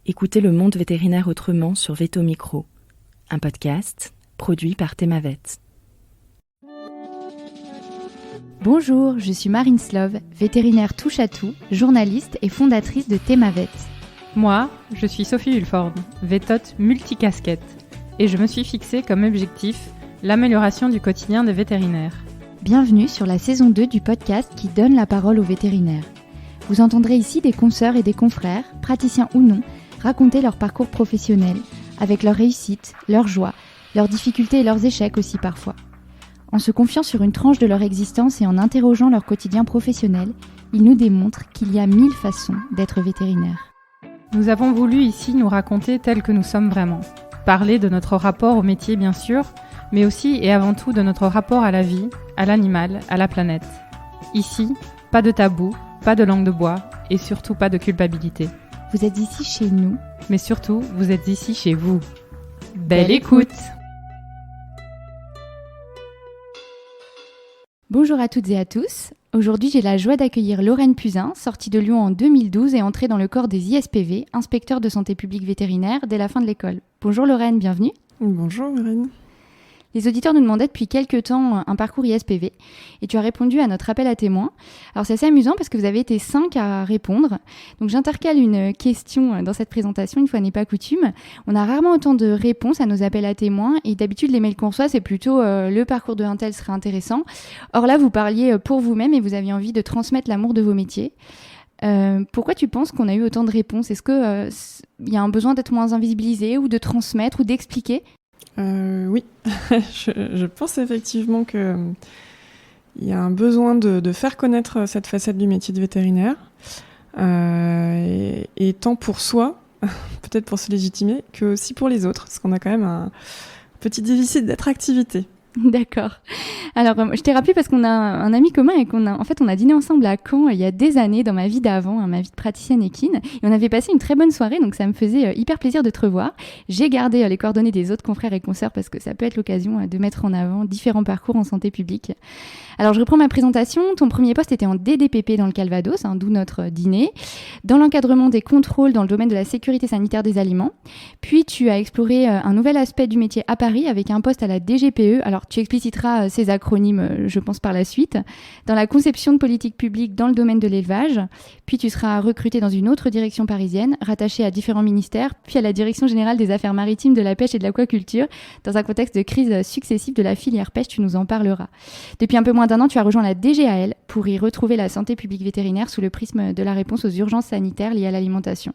Écoutez le monde vétérinaire autrement sur Veto Micro, un podcast produit par Thémavet. Bonjour, je suis Marine Slove, vétérinaire touche-à-tout, journaliste et fondatrice de Thémavet. Moi, je suis Sophie Hulford, vétote multicasquette, et je me suis fixée comme objectif l'amélioration du quotidien des vétérinaires. Bienvenue sur la saison 2 du podcast qui donne la parole aux vétérinaires. Vous entendrez ici des consoeurs et des confrères, praticiens ou non, raconter leur parcours professionnel, avec leurs réussites, leurs joies, leurs difficultés et leurs échecs aussi parfois. En se confiant sur une tranche de leur existence et en interrogeant leur quotidien professionnel, ils nous démontrent qu'il y a 1000 façons d'être vétérinaire. Nous avons voulu ici nous raconter tels que nous sommes vraiment. Parler de notre rapport au métier bien sûr, mais aussi et avant tout de notre rapport à la vie, à l'animal, à la planète. Ici, pas de tabou, pas de langue de bois et surtout pas de culpabilité. Vous êtes ici chez nous. Mais surtout, vous êtes ici chez vous. Belle écoute! Bonjour à toutes et à tous. Aujourd'hui, j'ai la joie d'accueillir Lorraine Puzin, sortie de Lyon en 2012 et entrée dans le corps des ISPV, inspecteurs de santé publique vétérinaire, dès la fin de l'école. Bonjour Lorraine, bienvenue. Bonjour Marine. Les auditeurs nous demandaient depuis quelques temps un parcours ISPV et tu as répondu à notre appel à témoins. Alors c'est assez amusant parce que vous avez été 5 à répondre. Donc j'intercale une question dans cette présentation, une fois n'est pas coutume. On a rarement autant de réponses à nos appels à témoins et d'habitude les mails qu'on reçoit c'est plutôt le parcours de un tel serait intéressant. Or là vous parliez pour vous-même et vous aviez envie de transmettre l'amour de vos métiers. Pourquoi tu penses qu'on a eu autant de réponses ? Est-ce qu'il y a un besoin d'être moins invisibilisé ou de transmettre ou d'expliquer ? Oui, je pense effectivement qu'il y a un besoin de faire connaître cette facette du métier de vétérinaire, et tant pour soi, peut-être pour se légitimer, que aussi pour les autres, parce qu'on a quand même un petit déficit d'attractivité. D'accord. Alors, je t'ai rappelé parce qu'on a un ami commun et on a dîné ensemble à Caen il y a des années dans ma vie d'avant, ma vie de praticienne équine. Et on avait passé une très bonne soirée, donc ça me faisait hyper plaisir de te revoir. J'ai gardé les coordonnées des autres confrères et consoeurs parce que ça peut être l'occasion de mettre en avant différents parcours en santé publique. Alors, je reprends ma présentation. Ton premier poste était en DDPP dans le Calvados, d'où notre dîner, dans l'encadrement des contrôles dans le domaine de la sécurité sanitaire des aliments. Puis, tu as exploré un nouvel aspect du métier à Paris avec un poste à la DGPE. Alors, tu expliciteras ces acronymes, je pense, par la suite. Dans la conception de politique publique dans le domaine de l'élevage. Puis, tu seras recruté dans une autre direction parisienne, rattachée à différents ministères, puis à la Direction générale des affaires maritimes, de la pêche et de l'aquaculture, dans un contexte de crise successive de la filière pêche, tu nous en parleras. Depuis un peu moins d'un an, tu as rejoint la DGAL pour y retrouver la santé publique vétérinaire sous le prisme de la réponse aux urgences sanitaires liées à l'alimentation.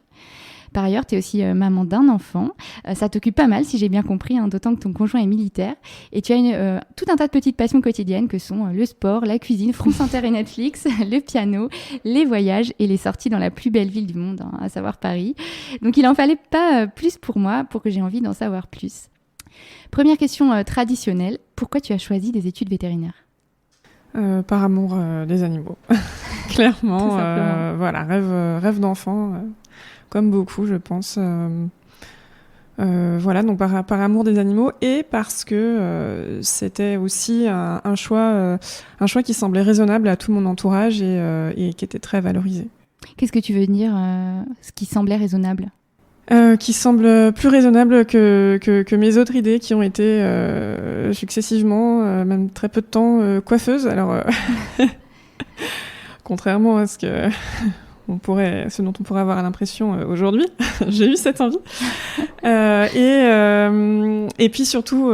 Par ailleurs, tu es aussi maman d'un enfant. Ça t'occupe pas mal, si j'ai bien compris, d'autant que ton conjoint est militaire. Et tu as tout un tas de petites passions quotidiennes que sont le sport, la cuisine, France Inter et Netflix, le piano, les voyages et les sorties dans la plus belle ville du monde, à savoir Paris. Donc il en fallait pas plus pour moi, pour que j'ai envie d'en savoir plus. Première question traditionnelle, pourquoi tu as choisi des études vétérinaires ? Par amour des animaux. Clairement, voilà, rêve d'enfant, comme beaucoup, je pense. Voilà, donc par amour des animaux et parce que c'était aussi un choix qui semblait raisonnable à tout mon entourage et qui était très valorisé. Qu'est-ce que tu veux dire, ce qui semblait raisonnable ? Qui semble plus raisonnable que mes autres idées qui ont été successivement, même très peu de temps, coiffeuses. Alors, contrairement à ce dont on pourrait avoir l'impression aujourd'hui, j'ai eu cette envie. Et puis surtout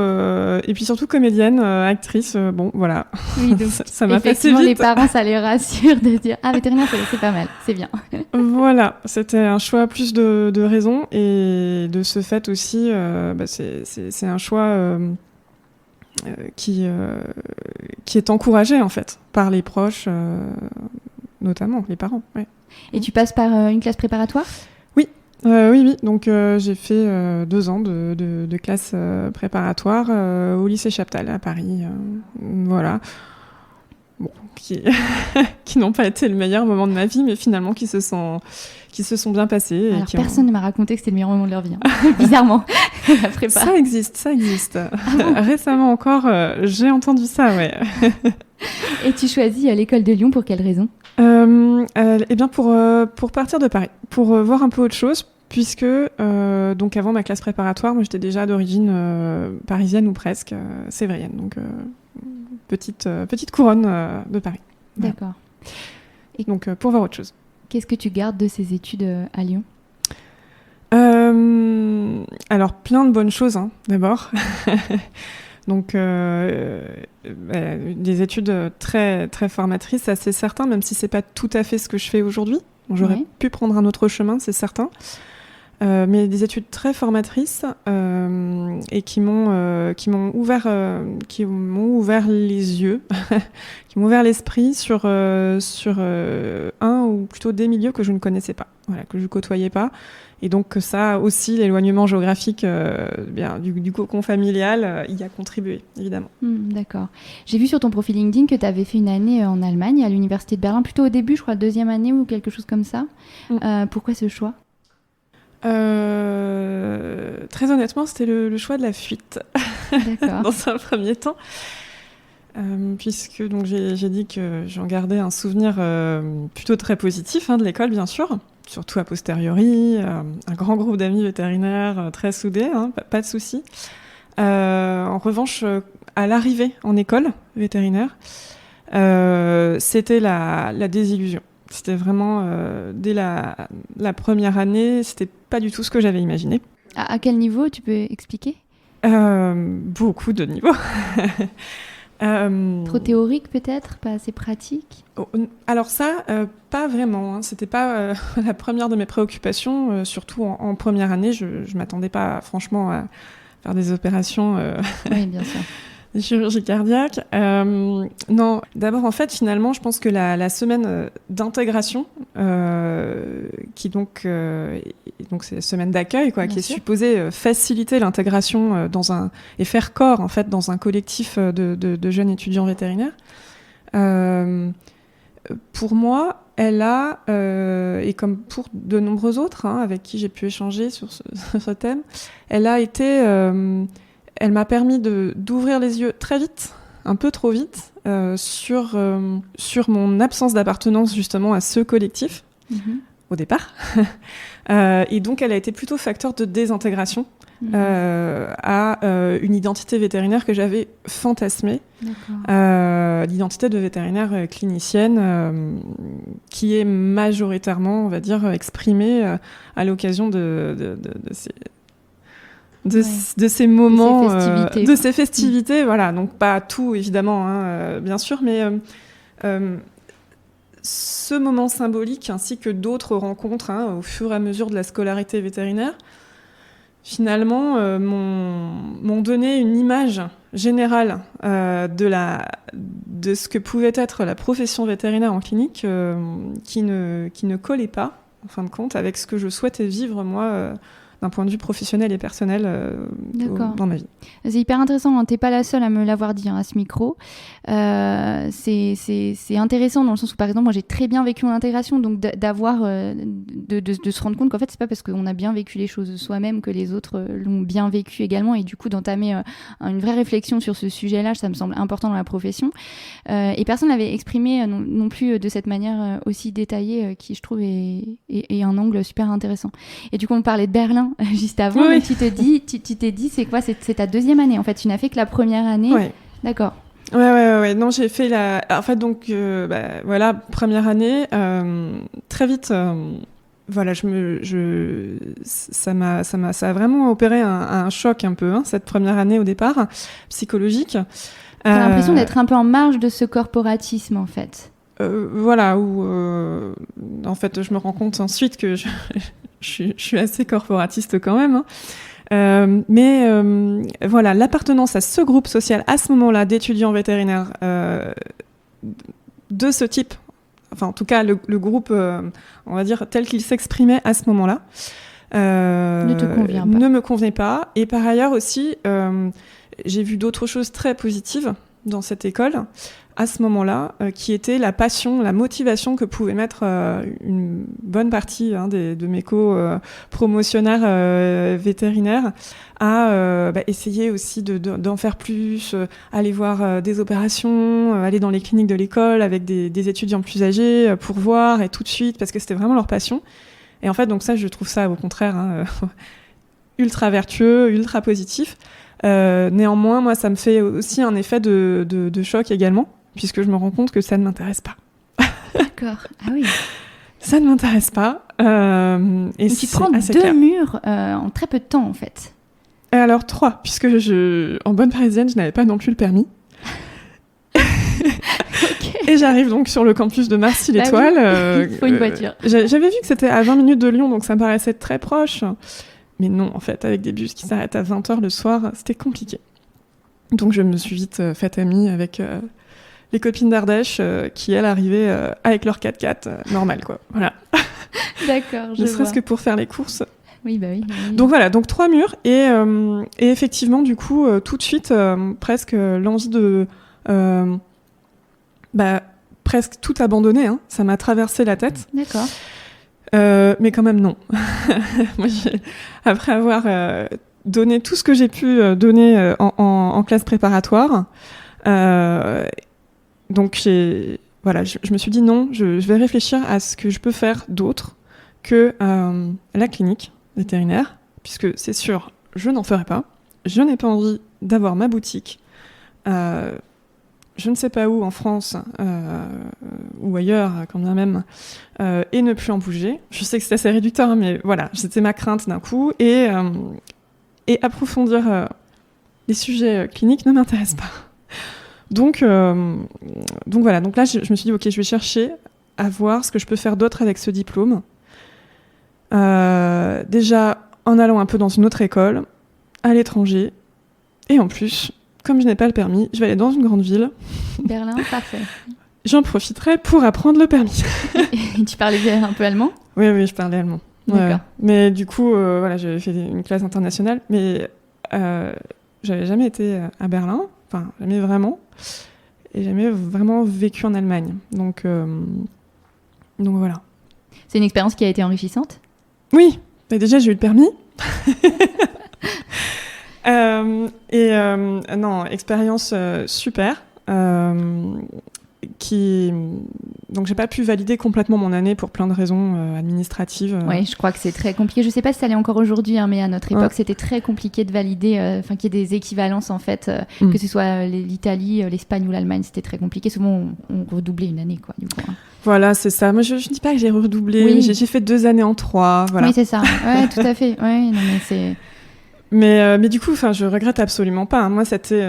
comédienne, actrice. Bon, voilà. Oui, donc ça m'a passé vite. Les parents, ça les rassure de dire vétérinaire, c'est pas mal, c'est bien. Voilà, c'était un choix plus de raison et de ce fait aussi, c'est un choix qui est encouragé en fait par les proches, notamment les parents. Ouais. Et tu passes par une classe préparatoire ? Oui. Oui. Donc j'ai fait 2 ans de classe préparatoire au lycée Chaptal à Paris. Voilà. Bon, qui n'ont pas été le meilleur moment de ma vie, mais finalement qui se sont bien passés. Alors personne ne m'a raconté que c'était le meilleur moment de leur vie. Bizarrement, la prépa. Ça existe. Récemment encore, j'ai entendu ça, ouais. Et tu choisis l'école de Lyon pour quelle raison ? Eh bien pour partir de Paris, pour voir un peu autre chose, puisque donc avant ma classe préparatoire, moi j'étais déjà d'origine parisienne ou presque, sévrienne, donc petite couronne de Paris. Voilà. D'accord. Donc pour voir autre chose. Qu'est-ce que tu gardes de ces études à Lyon ? Alors plein de bonnes choses, hein, d'abord. Donc des études très très formatrices, ça c'est certain, même si c'est pas tout à fait ce que je fais aujourd'hui. J'aurais pu prendre un autre chemin, c'est certain. Mais des études très formatrices et qui m'ont ouvert les yeux, qui m'ont ouvert l'esprit sur un ou plutôt des milieux que je ne connaissais pas, voilà, que je côtoyais pas. Et donc ça aussi, l'éloignement géographique du cocon familial y a contribué, évidemment. D'accord. J'ai vu sur ton profil LinkedIn que tu avais fait une année en Allemagne, à l'Université de Berlin, plutôt au début, je crois, deuxième année ou quelque chose comme ça. Pourquoi ce choix ? Très honnêtement, c'était le choix de la fuite. D'accord. Dans un premier temps. Puisque donc, j'ai dit que j'en gardais un souvenir plutôt très positif de l'école, bien sûr. Surtout a posteriori, un grand groupe d'amis vétérinaires très soudés, pas de souci. En revanche, à l'arrivée en école vétérinaire, c'était la désillusion. C'était vraiment, dès la première année, c'était pas du tout ce que j'avais imaginé. À quel niveau, tu peux expliquer ? Beaucoup de niveaux. Trop théorique peut-être, pas assez pratique ? Alors ça, pas vraiment. C'était pas la première de mes préoccupations, surtout en première année. Je m'attendais pas franchement à faire des opérations oui, bien sûr. des chirurgies cardiaques. Non, d'abord en fait finalement je pense que la semaine d'intégration, qui donc c'est la semaine d'accueil quoi, qui est supposée faciliter l'intégration et faire corps en fait dans un collectif de jeunes étudiants vétérinaires. Pour moi, elle a, et comme pour de nombreux autres avec qui j'ai pu échanger sur ce thème, elle m'a permis d'ouvrir les yeux très vite, un peu trop vite, sur mon absence d'appartenance justement à ce collectif, au départ. Et donc elle a été plutôt facteur de désintégration à une identité vétérinaire que j'avais fantasmée, l'identité de vétérinaire clinicienne, qui est majoritairement, on va dire, exprimée à l'occasion de ces moments, de ces festivités, voilà. Donc pas tout évidemment, bien sûr, mais ce moment symbolique ainsi que d'autres rencontres au fur et à mesure de la scolarité vétérinaire, finalement, m'ont donné une image générale de ce que pouvait être la profession vétérinaire en clinique, qui ne collait pas, en fin de compte, avec ce que je souhaitais vivre moi. D'un point de vue professionnel et personnel dans ma vie. C'est hyper intéressant, t'es pas la seule à me l'avoir dit à ce micro. C'est intéressant dans le sens où, par exemple, moi j'ai très bien vécu mon intégration, donc de se rendre compte qu'en fait c'est pas parce qu'on a bien vécu les choses soi-même que les autres l'ont bien vécu également, et du coup d'entamer une vraie réflexion sur ce sujet-là, ça me semble important dans la profession. Et personne n'avait exprimé non plus de cette manière aussi détaillée, qui je trouve est un angle super intéressant. Et du coup on parlait de Berlin juste avant, mais tu t'es dit c'est quoi, c'est ta deuxième année en fait, tu n'as fait que la première année. D'accord. Ouais. Non, j'ai fait en fait donc voilà, première année, très vite. Voilà, ça a vraiment opéré un choc un peu, cette première année au départ, psychologique. T'as l'impression d'être un peu en marge de ce corporatisme en fait. Voilà, où en fait je me rends compte ensuite que je suis assez corporatiste quand même. Mais voilà, l'appartenance à ce groupe social, à ce moment-là, d'étudiants vétérinaires de ce type, enfin en tout cas le groupe, on va dire, tel qu'il s'exprimait à ce moment-là, ne me convenait pas. Et par ailleurs aussi, j'ai vu d'autres choses très positives dans cette école, à ce moment-là, qui était la passion, la motivation que pouvait mettre une bonne partie de mes co-promotionnaires vétérinaires à essayer aussi d'en faire plus, aller voir des opérations, aller dans les cliniques de l'école avec des étudiants plus âgés pour voir et tout de suite, parce que c'était vraiment leur passion. Et en fait, donc ça, je trouve ça au contraire ultra vertueux, ultra positif. Néanmoins, moi, ça me fait aussi un effet de choc également, puisque je me rends compte que ça ne m'intéresse pas. D'accord. Ah oui. Ça ne m'intéresse pas. Et donc tu prends 2 clair. murs en très peu de temps, en fait. Et alors 3, puisque en bonne parisienne, je n'avais pas non plus le permis. Okay. Et j'arrive donc sur le campus de Marcy-l'Étoile. Oui. Il faut une voiture. J'avais vu que c'était à 20 minutes de Lyon, donc ça me paraissait très proche. Mais non, en fait, avec des bus qui s'arrêtent à 20h le soir, c'était compliqué. Donc je me suis vite faite amie avec les copines d'Ardèche qui, elles, arrivaient avec leur 4x4, normal, quoi. Voilà. D'accord, je Ne vois. serait-ce que pour faire les courses. Oui, bah oui. Donc voilà, donc 3 murs. Et effectivement, du coup, tout de suite, presque l'envie de... presque tout abandonner. Hein. Ça m'a traversé la tête. D'accord. Mais quand même, non. Moi, après avoir donné tout ce que j'ai pu donner en classe préparatoire, donc je me suis dit non, je vais réfléchir à ce que je peux faire d'autre que la clinique vétérinaire, puisque c'est sûr, je n'en ferai pas. Je n'ai pas envie d'avoir ma boutique. Je ne sais pas où, en France ou ailleurs, quand bien même, et ne plus en bouger. Je sais que c'est assez réducteur, mais voilà, c'était ma crainte d'un coup. Et approfondir les sujets cliniques ne m'intéresse pas. Donc voilà, donc là, je me suis dit, ok, je vais chercher à voir ce que je peux faire d'autre avec ce diplôme. Déjà, en allant un peu dans une autre école, à l'étranger, et en plus... Comme je n'ai pas le permis, je vais aller dans une grande ville. Berlin, parfait. J'en profiterai pour apprendre le permis. Et tu parlais un peu allemand ? Oui, je parlais allemand. D'accord. Ouais. Mais du coup, j'avais fait une classe internationale, mais j'avais jamais été à Berlin, enfin, jamais vraiment, et jamais vraiment vécu en Allemagne. Donc voilà. C'est une expérience qui a été enrichissante ? Oui, mais déjà j'ai eu le permis. Non, expérience super. Donc j'ai pas pu valider complètement mon année pour plein de raisons administratives. Oui, je crois que c'est très compliqué. Je sais pas si ça l'est encore aujourd'hui, mais à notre époque, c'était très compliqué de valider, qu'il y ait des équivalences en fait, que ce soit l'Italie, l'Espagne ou l'Allemagne, c'était très compliqué. Souvent, on redoublait une année, quoi, du coup. Voilà, c'est ça. Moi, je dis pas que j'ai redoublé. Oui. J'ai fait 2 années en 3. Voilà. Oui, c'est ça. Ouais, tout à fait. Ouais, non, mais c'est. Mais du coup, je regrette absolument pas. Hein. Moi, c'était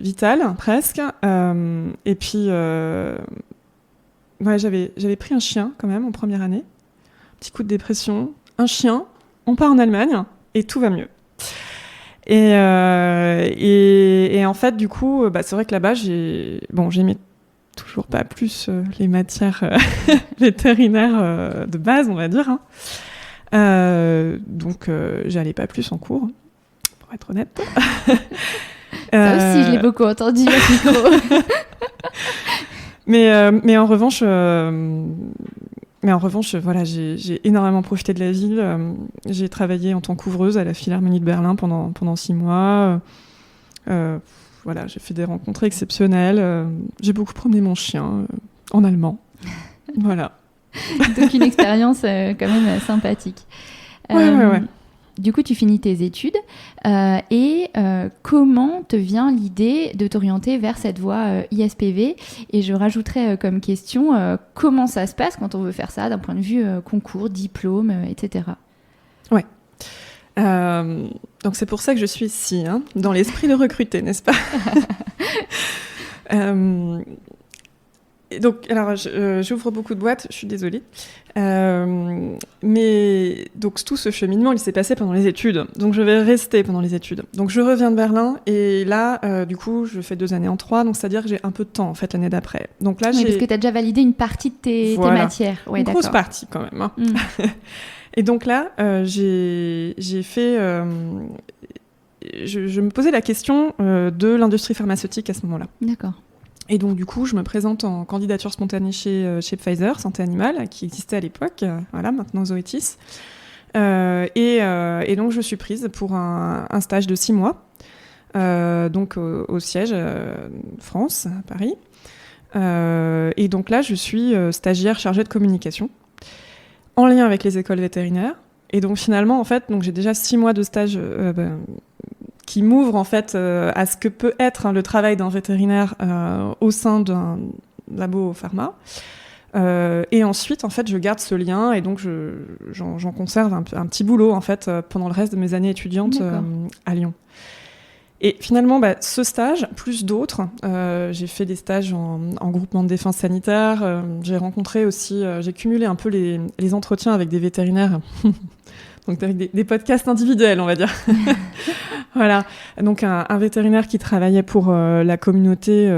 vital presque. Et puis, j'avais pris un chien quand même en première année. Petit coup de dépression. Un chien. On part en Allemagne et tout va mieux. Et en fait, du coup, c'est vrai que là-bas, j'aimais toujours pas plus les matières vétérinaires de base, on va dire. Hein. Donc j'allais pas plus en cours, pour être honnête. Ça aussi, je l'ai beaucoup entendu à ce micro. mais en revanche, voilà, j'ai énormément profité de la ville. J'ai travaillé en tant qu'ouvreuse à la Philharmonie de Berlin pendant 6 mois. Voilà, j'ai fait des rencontres exceptionnelles. J'ai beaucoup promené mon chien en allemand. Voilà. Donc une expérience quand même sympathique. Ouais. Du coup, tu finis tes études et comment te vient l'idée de t'orienter vers cette voie ISPV ? Et je rajouterais comme question, comment ça se passe quand on veut faire ça d'un point de vue concours, diplôme, etc. Ouais. Donc c'est pour ça que je suis ici, hein, dans l'esprit de recruter, n'est-ce pas ? Donc, alors, j'ouvre beaucoup de boîtes, je suis désolée. Mais donc, tout ce cheminement, il s'est passé pendant les études. Donc, je vais rester pendant les études. Donc, je reviens de Berlin et là, du coup, je fais 2 années en 3. Donc, c'est-à-dire que j'ai un peu de temps, en fait, l'année d'après. Donc là, oui, parce que tu as déjà validé une partie de tes matières. Ouais, une d'accord. grosse partie, quand même. Hein. Et donc là, j'ai fait... je me posais la question de l'industrie pharmaceutique à ce moment-là. D'accord. Et donc, du coup, je me présente en candidature spontanée chez Pfizer, Santé Animale, qui existait à l'époque, voilà, maintenant Zoetis. Et donc, je suis prise pour un stage de 6 mois, donc au siège France, à Paris. Et donc là, je suis stagiaire chargée de communication, en lien avec les écoles vétérinaires. Et donc finalement, en fait, donc j'ai déjà 6 mois de stage qui m'ouvrent en fait à ce que peut être le travail d'un vétérinaire au sein d'un labo pharma. Et ensuite, en fait, je garde ce lien et donc j'en conserve un petit boulot en fait pendant le reste de mes années étudiantes à Lyon. Et finalement, ce stage, plus d'autres, j'ai fait des stages en groupement de défense sanitaire. J'ai rencontré aussi, j'ai cumulé un peu les entretiens avec des vétérinaires, donc avec des podcasts individuels, on va dire. Voilà. Donc un vétérinaire qui travaillait pour la communauté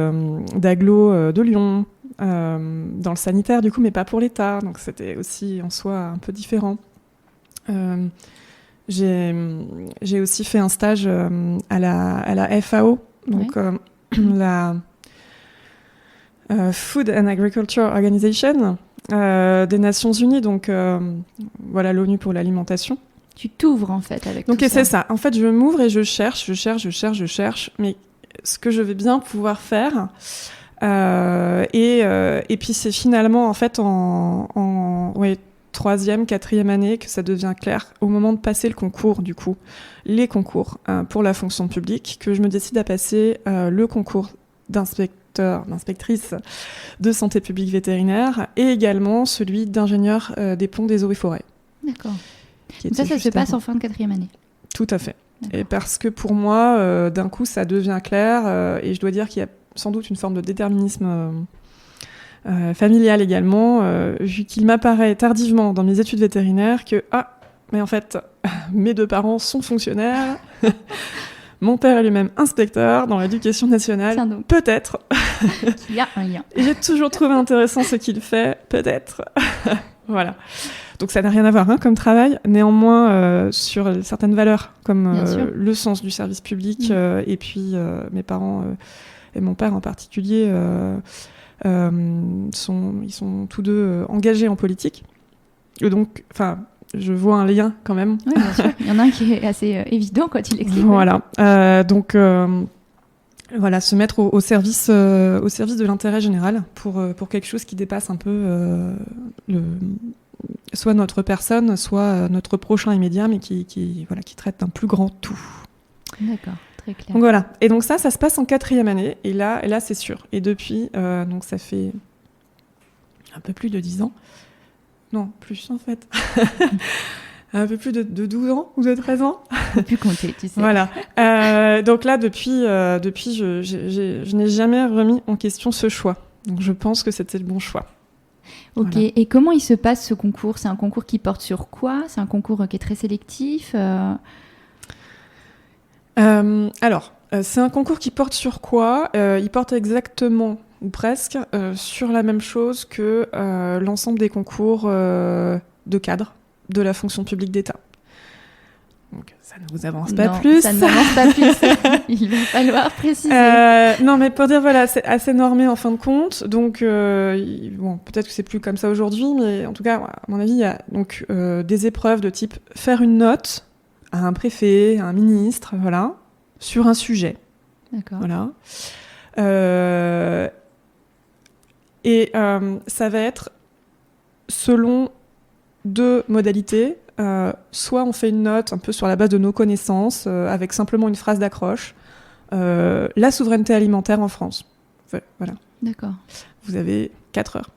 d'agglo de Lyon, dans le sanitaire du coup, mais pas pour l'État. Donc c'était aussi en soi un peu différent. J'ai aussi fait un stage à la FAO, donc la Food and Agriculture Organization des Nations Unies, donc voilà, l'ONU pour l'alimentation. Tu t'ouvres en fait avec donc, tout ça. Donc c'est ça. En fait, je m'ouvre et je cherche, mais ce que je vais bien pouvoir faire. Et puis c'est finalement en fait en 3e, 4e année que ça devient clair au moment de passer le concours, du coup, les concours pour la fonction publique, que je me décide à passer le concours d'inspectrice de santé publique vétérinaire et également celui d'ingénieur des ponts, des eaux et forêts. D'accord. Donc ça se passe en fin de 4e année. Tout à fait. D'accord. Et parce que pour moi, d'un coup, ça devient clair et je dois dire qu'il y a sans doute une forme de déterminisme familial également, vu qu'il m'apparaît tardivement dans mes études vétérinaires que mais en fait, mes 2 parents sont fonctionnaires, mon père est lui-même inspecteur dans l'éducation nationale, peut-être. Il y a un lien. Et j'ai toujours trouvé intéressant ce qu'il fait, peut-être. Voilà. Donc ça n'a rien à voir comme travail, néanmoins sur certaines valeurs, comme le sens du service public, et puis mes parents et mon père en particulier, ils sont tous deux engagés en politique. Et donc, je vois un lien quand même. Oui, bien sûr. Il y en a un qui est assez évident quand il explique. Voilà. Donc, voilà, se mettre au service de l'intérêt général pour quelque chose qui dépasse un peu soit notre personne, soit notre prochain immédiat, mais qui traite d'un plus grand tout. D'accord. Très clair. Donc voilà. Et donc ça se passe en 4e année. Et là c'est sûr. Et depuis, donc ça fait un peu plus de 10 ans. Non, plus en fait. Un peu plus de 12 ans ou de 13 ans. Faut plus compter, tu sais. Voilà. Donc là, depuis je n'ai jamais remis en question ce choix. Donc je pense que c'était le bon choix. Ok. Voilà. Et comment il se passe ce concours ? C'est un concours qui porte sur quoi ? C'est un concours qui est très sélectif Alors, c'est un concours qui porte sur quoi ? Il porte exactement, ou presque, sur la même chose que l'ensemble des concours de cadre de la fonction publique d'État. Donc, ça ne vous avance pas plus. Ça ne m'avance pas plus. Il va falloir préciser. Non, mais pour dire, voilà, c'est assez normé en fin de compte. Donc, bon, peut-être que c'est plus comme ça aujourd'hui, mais en tout cas, à mon avis, il y a donc des épreuves de type faire une note à un préfet, à un ministre, voilà, sur un sujet. D'accord. Voilà. Et ça va être selon 2 modalités. Soit on fait une note un peu sur la base de nos connaissances, avec simplement une phrase d'accroche. La souveraineté alimentaire en France. Voilà. D'accord. Vous avez 4 heures.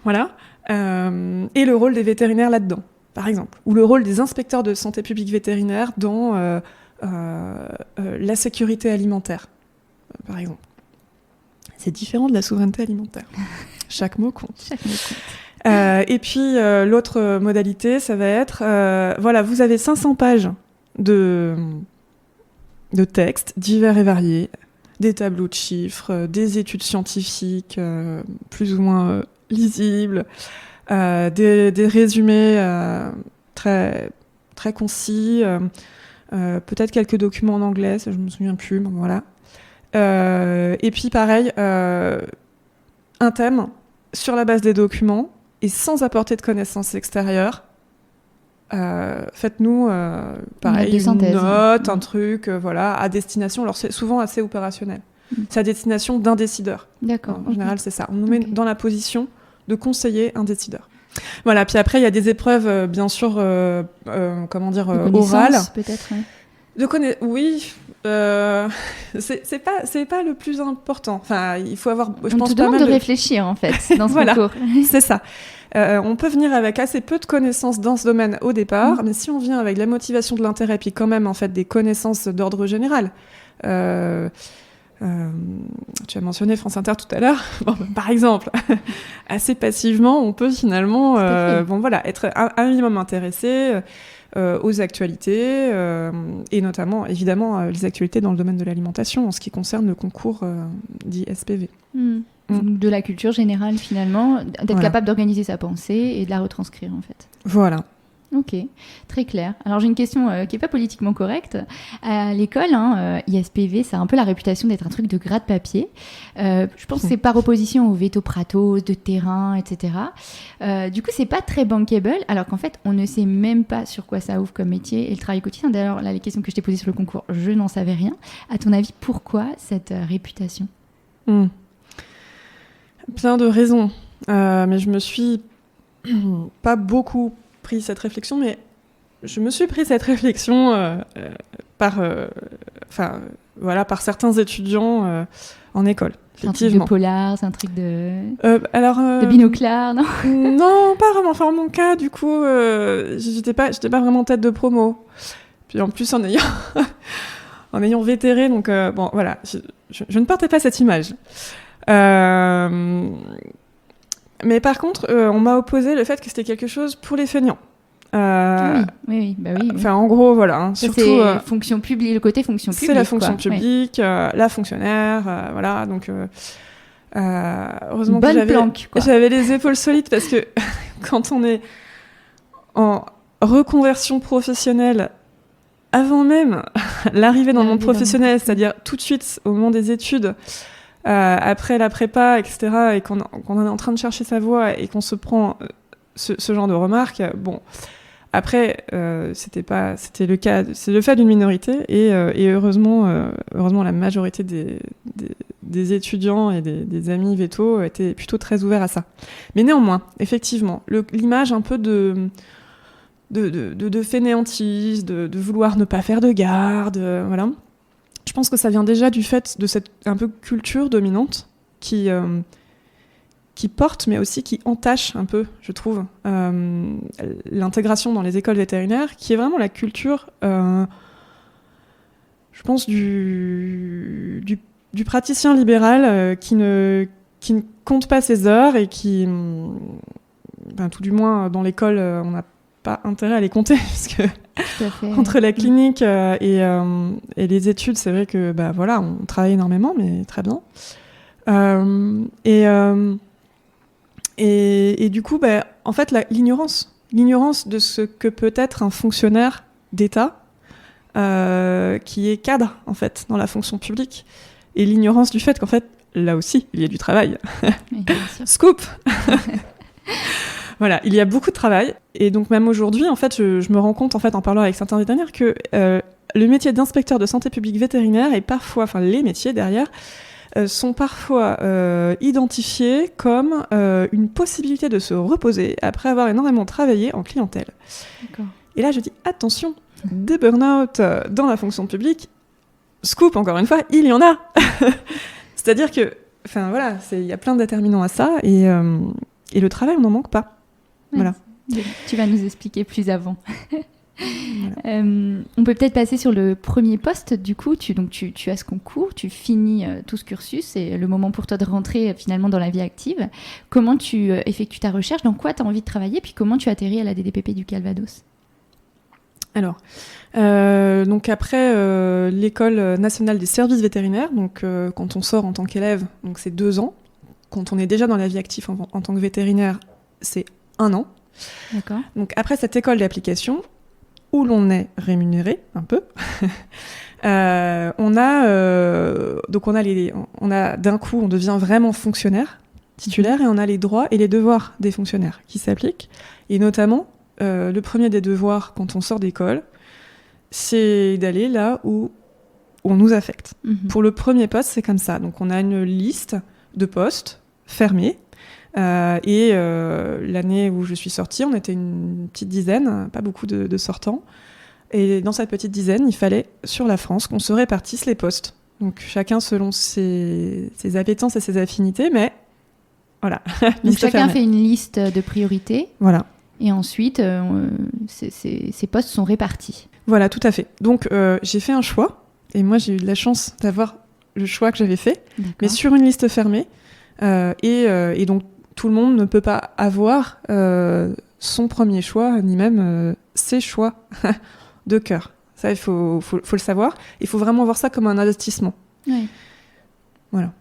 Voilà. Et le rôle des vétérinaires là-dedans, par exemple. Ou le rôle des inspecteurs de santé publique vétérinaire dans la sécurité alimentaire, par exemple. C'est différent de la souveraineté alimentaire. Chaque mot compte. Chaque mot compte. Et puis, l'autre modalité, ça va être... voilà, vous avez 500 pages de textes divers et variés, des tableaux de chiffres, des études scientifiques plus ou moins lisibles, des résumés très, très concis, peut-être quelques documents en anglais, ça je me souviens plus, bon, voilà. Et puis pareil, un thème sur la base des documents et sans apporter de connaissances extérieures. Faites-nous pareil, une note, un truc, voilà, à destination. Alors c'est souvent assez opérationnel. C'est à destination d'un décideur. D'accord. En général, c'est ça. On nous met Ok. dans la position de conseiller un décideur. Voilà, puis après, il y a des épreuves, bien sûr, De orales. connaissances, peut-être. Ouais. Oui, c'est pas le plus important. Enfin, il faut avoir, je On pense, te pas demande mal de réfléchir, en fait, dans ce Voilà. concours. C'est ça. On peut venir avec assez peu de connaissances dans ce domaine au départ, mais si on vient avec la motivation de l'intérêt, puis quand même, en fait, des connaissances d'ordre général. Tu as mentionné France Inter tout à l'heure. Bon, par exemple, assez passivement, on peut finalement Tout à fait. être un minimum intéressé aux actualités, et notamment, évidemment, les actualités dans le domaine de l'alimentation, en ce qui concerne le concours dit SPV. Donc, de la culture générale, finalement, d'être Voilà. capable d'organiser sa pensée et de la retranscrire, en fait. Voilà. Ok, très clair. Alors j'ai une question qui n'est pas politiquement correcte. À l'école, ISPV, ça a un peu la réputation d'être un truc de gratte-papier. Je pense que c'est par opposition au veto Pratos, de terrain, etc. Du coup, c'est pas très bankable, alors qu'en fait, on ne sait même pas sur quoi ça ouvre comme métier et le travail quotidien. D'ailleurs, là, les questions que je t'ai posées sur le concours, je n'en savais rien. À ton avis, pourquoi cette réputation ? Plein de raisons. Mais je me suis pas beaucoup pris cette réflexion, mais je me suis pris cette réflexion par certains étudiants en école. C'est un truc de polar, c'est un truc de binoclard, non ? Non, pas vraiment. Enfin, en mon cas, du coup, j'étais pas vraiment tête de promo. Puis en plus, en ayant vétéré, donc bon, voilà, je ne portais pas cette image. Mais par contre, on m'a opposé le fait que c'était quelque chose pour les feignants. Oui. Enfin, en gros, voilà. Hein, ça, surtout, c'est fonction publique, le côté fonction publique. C'est la fonction quoi. publique, la fonctionnaire, voilà. Donc, heureusement bonne que planque, quoi. j'avais les épaules solides parce que quand on est en reconversion professionnelle, avant même l'arrivée dans le monde professionnel, c'est-à-dire tout de suite au moment des études, après la prépa, etc., et qu'on est en train de chercher sa voie et qu'on se prend ce genre de remarques, bon, après, c'était le cas, c'est le fait d'une minorité, et heureusement, la majorité des étudiants et des amis vétos étaient plutôt très ouverts à ça. Mais néanmoins, effectivement, l'image un peu de fainéantise, de vouloir ne pas faire de garde, voilà. Je pense que ça vient déjà du fait de cette un peu culture dominante qui porte, mais aussi qui entache un peu, je trouve, l'intégration dans les écoles vétérinaires, qui est vraiment la culture, je pense, du praticien libéral qui ne compte pas ses heures et qui, tout du moins dans l'école, on n'a pas intérêt à les compter, parce que entre la clinique et les études, c'est vrai que voilà, on travaille énormément, mais très bien. Et du coup, en fait, l'ignorance de ce que peut être un fonctionnaire d'État qui est cadre, en fait, dans la fonction publique, et l'ignorance du fait qu'en fait, là aussi, il y a du travail. Oui, bien sûr. Scoop. Voilà, il y a beaucoup de travail, et donc même aujourd'hui, en fait, je me rends compte, en fait, en parlant avec certains vétérinaires, que le métier d'inspecteur de santé publique vétérinaire est parfois, enfin les métiers derrière, sont parfois identifiés comme une possibilité de se reposer après avoir énormément travaillé en clientèle. D'accord. Et là, je dis attention, des burn-out dans la fonction publique, scoop, encore une fois, il y en a. C'est-à-dire que, enfin voilà, il y a plein de déterminants à ça, et le travail, on n'en manque pas. Voilà. Tu vas nous expliquer plus avant. Voilà. On peut peut-être passer sur le premier poste. Du coup, tu as ce concours, tu finis tout ce cursus, c'est le moment pour toi de rentrer finalement dans la vie active. Comment tu effectues ta recherche, dans quoi tu as envie de travailler, puis comment tu atterris à la DDPP du Calvados? Alors, donc après l'École nationale des services vétérinaires, donc quand on sort en tant qu'élève, donc c'est 2 ans. Quand on est déjà dans la vie active en tant que vétérinaire, c'est 1 an. D'accord. Donc après cette école d'application, où l'on est rémunéré un peu, on a d'un coup, on devient vraiment fonctionnaire titulaire, et on a les droits et les devoirs des fonctionnaires qui s'appliquent. Et notamment, le premier des devoirs quand on sort d'école, c'est d'aller là où on nous affecte. Mhm. Pour le premier poste, c'est comme ça. Donc, on a une liste de postes fermés. Et l'année où je suis sortie, on était une petite dizaine, pas beaucoup de sortants. Et dans cette petite dizaine, il fallait, sur la France, qu'on se répartisse les postes. Donc, chacun selon ses appétences et ses affinités, mais voilà. Donc chacun fait une liste de priorités. Voilà. Et ensuite, ces postes sont répartis. Voilà, tout à fait. Donc, j'ai fait un choix. Et moi, j'ai eu de la chance d'avoir le choix que j'avais fait, D'accord. mais sur une liste fermée. Et donc, tout le monde ne peut pas avoir son premier choix, ni même ses choix de cœur. Ça, il faut le savoir. Il faut vraiment voir ça comme un investissement. Oui. Voilà.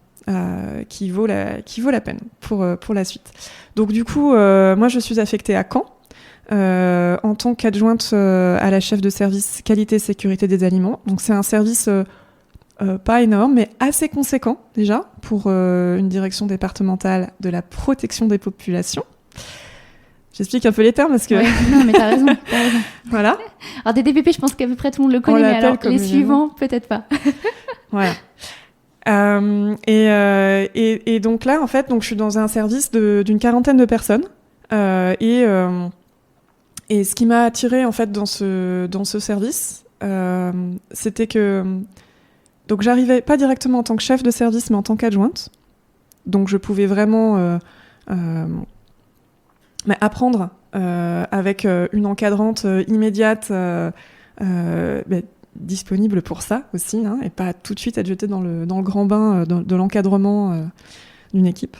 Qui vaut la peine pour la suite. Donc, du coup, moi, je suis affectée à Caen en tant qu'adjointe à la chef de service qualité et sécurité des aliments. Donc, c'est un service pas énorme, mais assez conséquent déjà pour une direction départementale de la protection des populations. J'explique un peu les termes parce que... Ouais, non, mais t'as raison. Voilà. Alors, des DPP, je pense qu'à peu près tout le monde le connaît, mais alors les suivants, peut-être pas. Voilà. Et donc là, en fait, donc, je suis dans un service d'une quarantaine de personnes. Et ce qui m'a attirée, en fait, dans ce service, c'était que... Donc, j'arrivais pas directement en tant que chef de service, mais en tant qu'adjointe. Donc, je pouvais vraiment apprendre avec une encadrante immédiate, disponible pour ça aussi, hein, et pas tout de suite être jetée dans le grand bain de l'encadrement d'une équipe.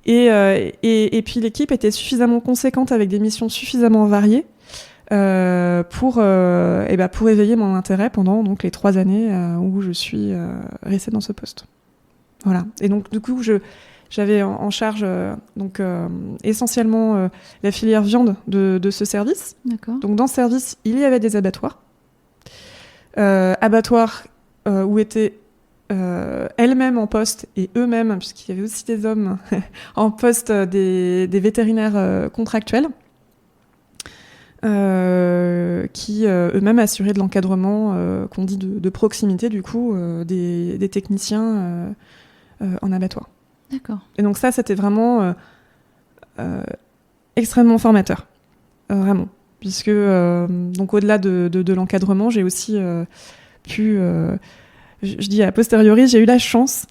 Et puis, l'équipe était suffisamment conséquente avec des missions suffisamment variées pour éveiller mon intérêt pendant donc, les 3 années où je suis restée dans ce poste. Voilà. Et donc, du coup, j'avais en charge essentiellement la filière viande de ce service. D'accord. Donc, dans ce service, il y avait des abattoirs. Abattoirs où étaient elles-mêmes en poste et eux-mêmes, puisqu'il y avait aussi des hommes en poste, des vétérinaires contractuels. Qui eux-mêmes assuraient de l'encadrement qu'on dit de proximité du coup des techniciens en abattoir. D'accord. Et donc ça c'était vraiment extrêmement formateur, vraiment, puisque donc au-delà de l'encadrement, j'ai aussi pu, je dis a posteriori, j'ai eu la chance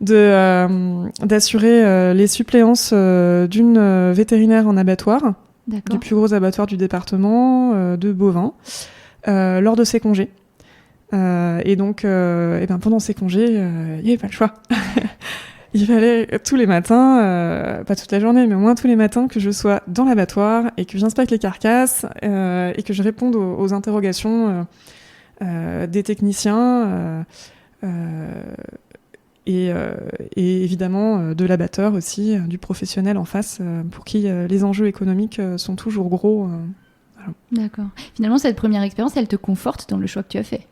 d'assurer les suppléances d'une vétérinaire en abattoir. D'accord. Du plus gros abattoir du département de bovins lors de ses congés. Et donc, pendant ces congés, il n'y avait pas le choix. Il fallait tous les matins, pas toute la journée, mais au moins tous les matins, que je sois dans l'abattoir et que j'inspecte les carcasses et que je réponde aux interrogations des techniciens et évidemment de l'abatteur aussi, du professionnel en face, pour qui les enjeux économiques sont toujours gros. Voilà. D'accord. Finalement, cette première expérience, elle te conforte dans le choix que tu as fait.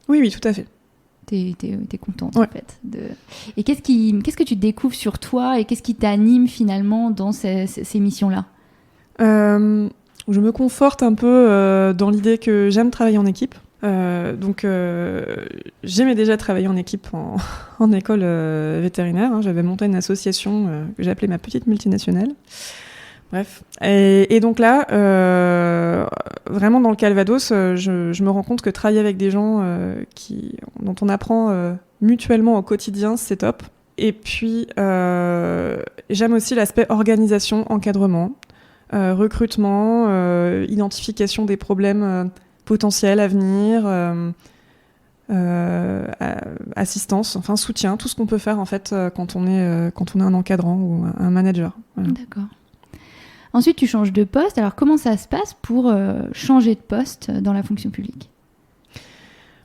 Oui, tout à fait. T'es contente, ouais. En fait. Et qu'est-ce que tu découvres sur toi et qu'est-ce qui t'anime finalement dans ces missions-là ? Je me conforte un peu dans l'idée que j'aime travailler en équipe. Donc j'aimais déjà travailler en équipe en école vétérinaire. J'avais monté une association que j'appelais ma petite multinationale. Bref. Et donc là, vraiment dans le Calvados, je me rends compte que travailler avec des gens dont on apprend mutuellement au quotidien, c'est top. Et puis j'aime aussi l'aspect organisation, encadrement, recrutement, identification des problèmes potentiel, avenir, assistance, enfin soutien, tout ce qu'on peut faire en fait quand on est un encadrant ou un manager. Voilà. D'accord. Ensuite, tu changes de poste. Alors, comment ça se passe pour changer de poste dans la fonction publique ?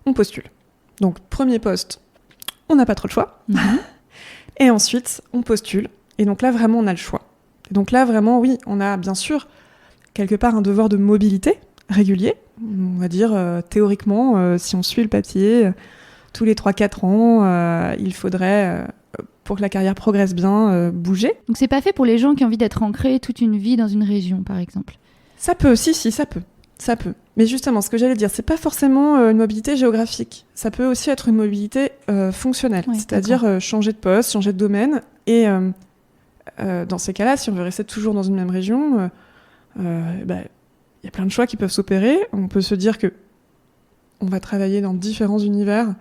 On postule. Donc, premier poste, on n'a pas trop le choix. Mm-hmm. Et ensuite, on postule. Et donc là, vraiment, on a le choix. Et donc là, vraiment, oui, on a bien sûr quelque part un devoir de mobilité régulier. On va dire, théoriquement, si on suit le papier, tous les 3-4 ans, il faudrait, pour que la carrière progresse bien, bouger. Donc c'est pas fait pour les gens qui ont envie d'être ancrés toute une vie dans une région, par exemple ? Ça peut, si, ça peut. Ça peut. Mais justement, ce que j'allais dire, c'est pas forcément une mobilité géographique. Ça peut aussi être une mobilité fonctionnelle, Oui, c'est-à-dire changer de poste, changer de domaine. Et dans ces cas-là, si on veut rester toujours dans une même région, y a plein de choix qui peuvent s'opérer. On peut se dire que on va travailler dans différents univers,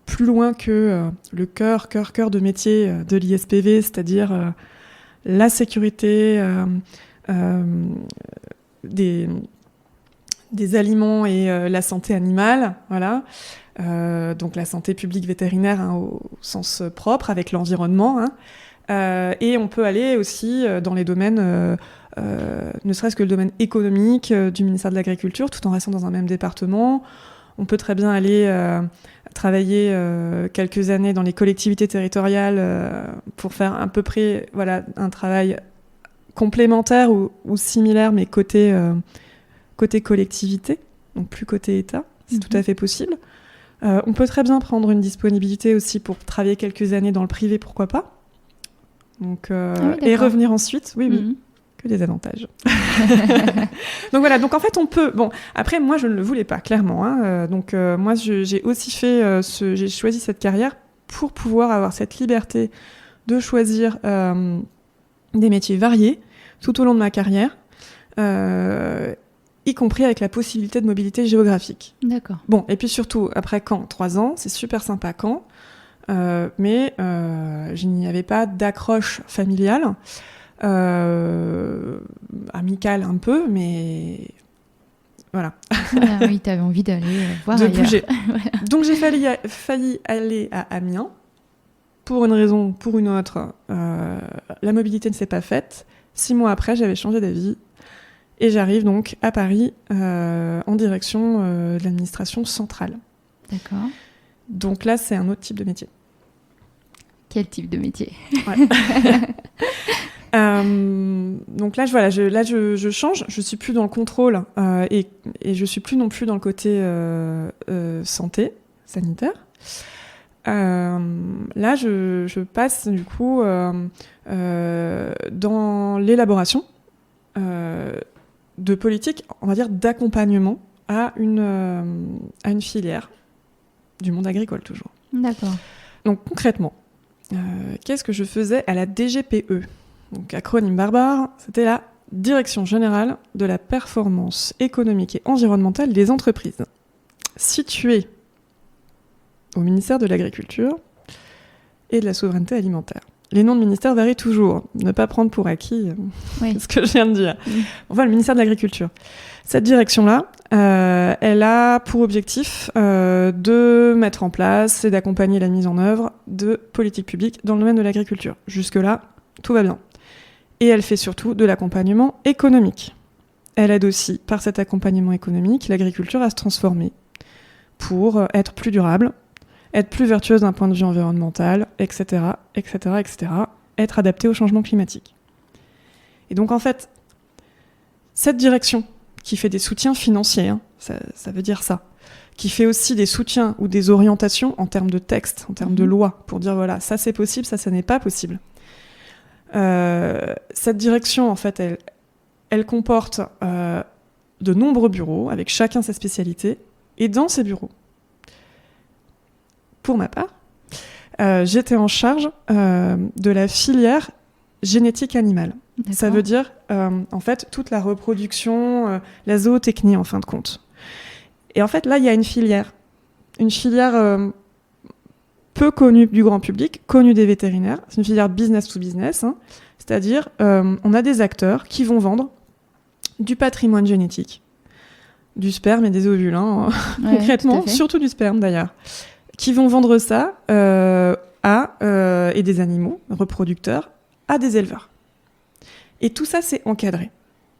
plus loin que le cœur de métier de l'ISPV, c'est-à-dire la sécurité des aliments et la santé animale, voilà. Donc la santé publique vétérinaire au sens propre, avec l'environnement. Et on peut aller aussi dans les domaines, ne serait-ce que le domaine économique du ministère de l'Agriculture, tout en restant dans un même département. On peut très bien aller travailler quelques années dans les collectivités territoriales pour faire à peu près un travail complémentaire ou similaire, mais côté collectivité, donc plus côté État. C'est tout à fait possible. On peut très bien prendre une disponibilité aussi pour travailler quelques années dans le privé, pourquoi pas. Donc, et revenir ensuite, oui, que des avantages. Donc voilà, donc en fait on peut... Bon, après moi je ne le voulais pas, clairement. Donc moi j'ai aussi fait... j'ai choisi cette carrière pour pouvoir avoir cette liberté de choisir des métiers variés tout au long de ma carrière, y compris avec la possibilité de mobilité géographique. D'accord. Bon, et puis surtout, après Caen, 3 ans, c'est super sympa Caen, mais je n'y avais pas d'accroche familiale, amicale un peu, mais voilà. Ah oui, t'avais envie d'aller voir de ailleurs. bouger. Donc j'ai failli aller à Amiens. Pour une raison ou pour une autre, la mobilité ne s'est pas faite. 6 mois après, j'avais changé d'avis. Et j'arrive donc à Paris en direction de l'administration centrale. D'accord. Donc là, c'est un autre type de métier. Quel type de métier? Ouais. Donc là, je change. Je suis plus dans le contrôle et je suis plus non plus dans le côté santé, sanitaire. Là, je passe du coup dans l'élaboration de politiques, on va dire, d'accompagnement à une filière du monde agricole toujours. D'accord. Donc concrètement, qu'est-ce que je faisais à la DGPE? Donc acronyme barbare, c'était la Direction Générale de la Performance économique et environnementale des entreprises, située au ministère de l'Agriculture et de la Souveraineté alimentaire. Les noms de ministères varient toujours. Ne pas prendre pour acquis ce que je viens de dire. Enfin, le ministère de l'Agriculture. Cette direction-là, elle a pour objectif de mettre en place et d'accompagner la mise en œuvre de politiques publiques dans le domaine de l'agriculture. Jusque-là, tout va bien. Et elle fait surtout de l'accompagnement économique. Elle aide aussi, par cet accompagnement économique, l'agriculture à se transformer pour être plus durable, être plus vertueuse d'un point de vue environnemental, etc., etc., etc., être adaptée au changement climatique. Et donc, en fait, cette direction qui fait des soutiens financiers, ça veut dire ça, qui fait aussi des soutiens ou des orientations en termes de texte, en termes de loi, pour dire, voilà, ça c'est possible, ça n'est pas possible. Cette direction, en fait, elle comporte de nombreux bureaux, avec chacun sa spécialité, et dans ces bureaux, pour ma part, j'étais en charge de la filière génétique animale. D'accord. Ça veut dire, en fait, toute la reproduction, la zootechnie, en fin de compte. Et en fait, là, il y a une filière peu connue du grand public, connue des vétérinaires. C'est une filière business to business, c'est-à-dire, on a des acteurs qui vont vendre du patrimoine génétique, du sperme et des ovules, concrètement, surtout du sperme d'ailleurs, qui vont vendre ça et des animaux reproducteurs à des éleveurs. Et tout ça, c'est encadré.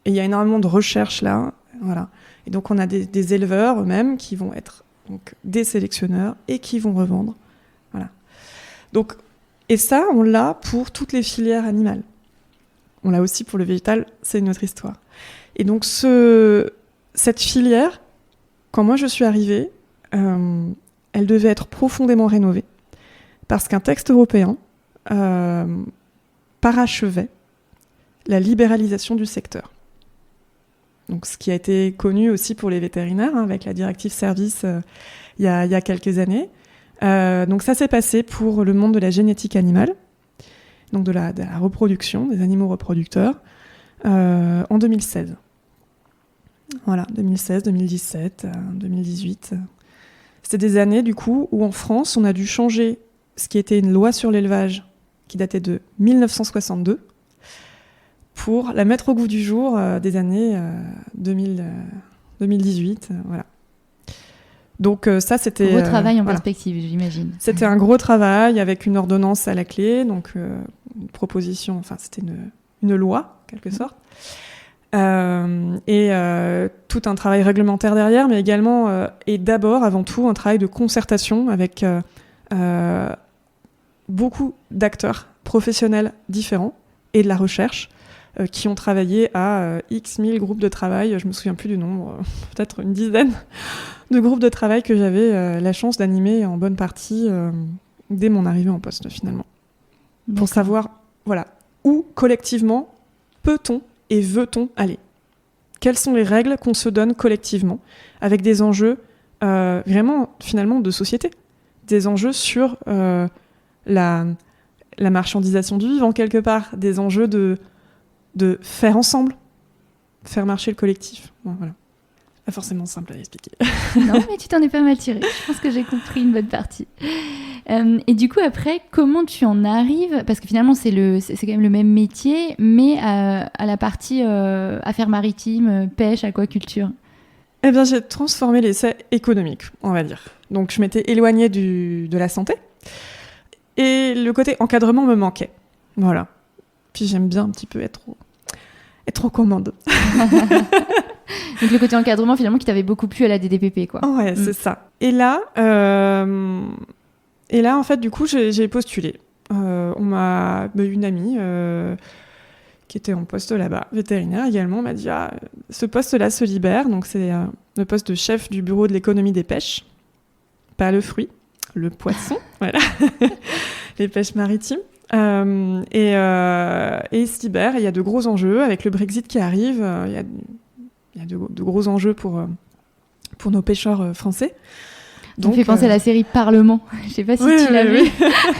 Et il y a énormément de recherches là, voilà. Et donc, on a des éleveurs eux-mêmes qui vont être donc, des sélectionneurs et qui vont revendre. Voilà. Donc, et ça, on l'a pour toutes les filières animales. On l'a aussi pour le végétal, c'est une autre histoire. Et donc, cette filière, quand moi je suis arrivée, elle devait être profondément rénovée parce qu'un texte européen parachevait la libéralisation du secteur. Donc, ce qui a été connu aussi pour les vétérinaires, avec la directive service il y a quelques années. Donc ça s'est passé pour le monde de la génétique animale, donc de la reproduction, des animaux reproducteurs, en 2016. Voilà, 2016, 2017, 2018. C'était des années, du coup, où en France, on a dû changer ce qui était une loi sur l'élevage qui datait de 1962 pour la mettre au goût du jour des années 2018. Voilà. Donc ça, c'était... Gros travail en perspective, j'imagine. C'était un gros travail avec une ordonnance à la clé, donc une proposition, enfin c'était une loi, en quelque sorte. Et tout un travail réglementaire derrière, mais également, et d'abord, avant tout, un travail de concertation avec beaucoup d'acteurs professionnels différents et de la recherche qui ont travaillé à X 1000 groupes de travail, je me souviens plus du nombre, peut-être une dizaine de groupes de travail que j'avais la chance d'animer en bonne partie dès mon arrivée en poste finalement. D'accord. Pour savoir où collectivement peut-on et veut-on aller. Quelles sont les règles qu'on se donne collectivement avec des enjeux vraiment finalement de société, des enjeux sur la marchandisation du vivant quelque part, des enjeux de faire ensemble, faire marcher le collectif. Bon, voilà. Pas forcément simple à expliquer. Non, mais tu t'en es pas mal tiré. Je pense que j'ai compris une bonne partie. Et du coup, après, comment tu en arrives ? Parce que finalement, c'est quand même le même métier, mais à la partie affaires maritimes, pêche, aquaculture. Eh bien, j'ai transformé l'essai économique, on va dire. Donc, je m'étais éloignée de la santé. Et le côté encadrement me manquait. Voilà. Puis j'aime bien un petit peu être aux commandes. Donc le côté encadrement, finalement, qui t'avait beaucoup plu à la DDPP, quoi. Ouais, c'est ça. Et là, en fait, du coup, j'ai postulé. Une amie qui était en poste là-bas, vétérinaire également, m'a dit ce poste-là se libère. Donc c'est le poste de chef du bureau de l'économie des pêches. Pas le fruit, le poisson, voilà. Les pêches maritimes. Et il se libère. Il y a de gros enjeux avec le Brexit qui arrive. Il y a de gros enjeux pour nos pêcheurs français. Ça me fait penser à la série Parlement. Je ne sais pas si tu l'as vu,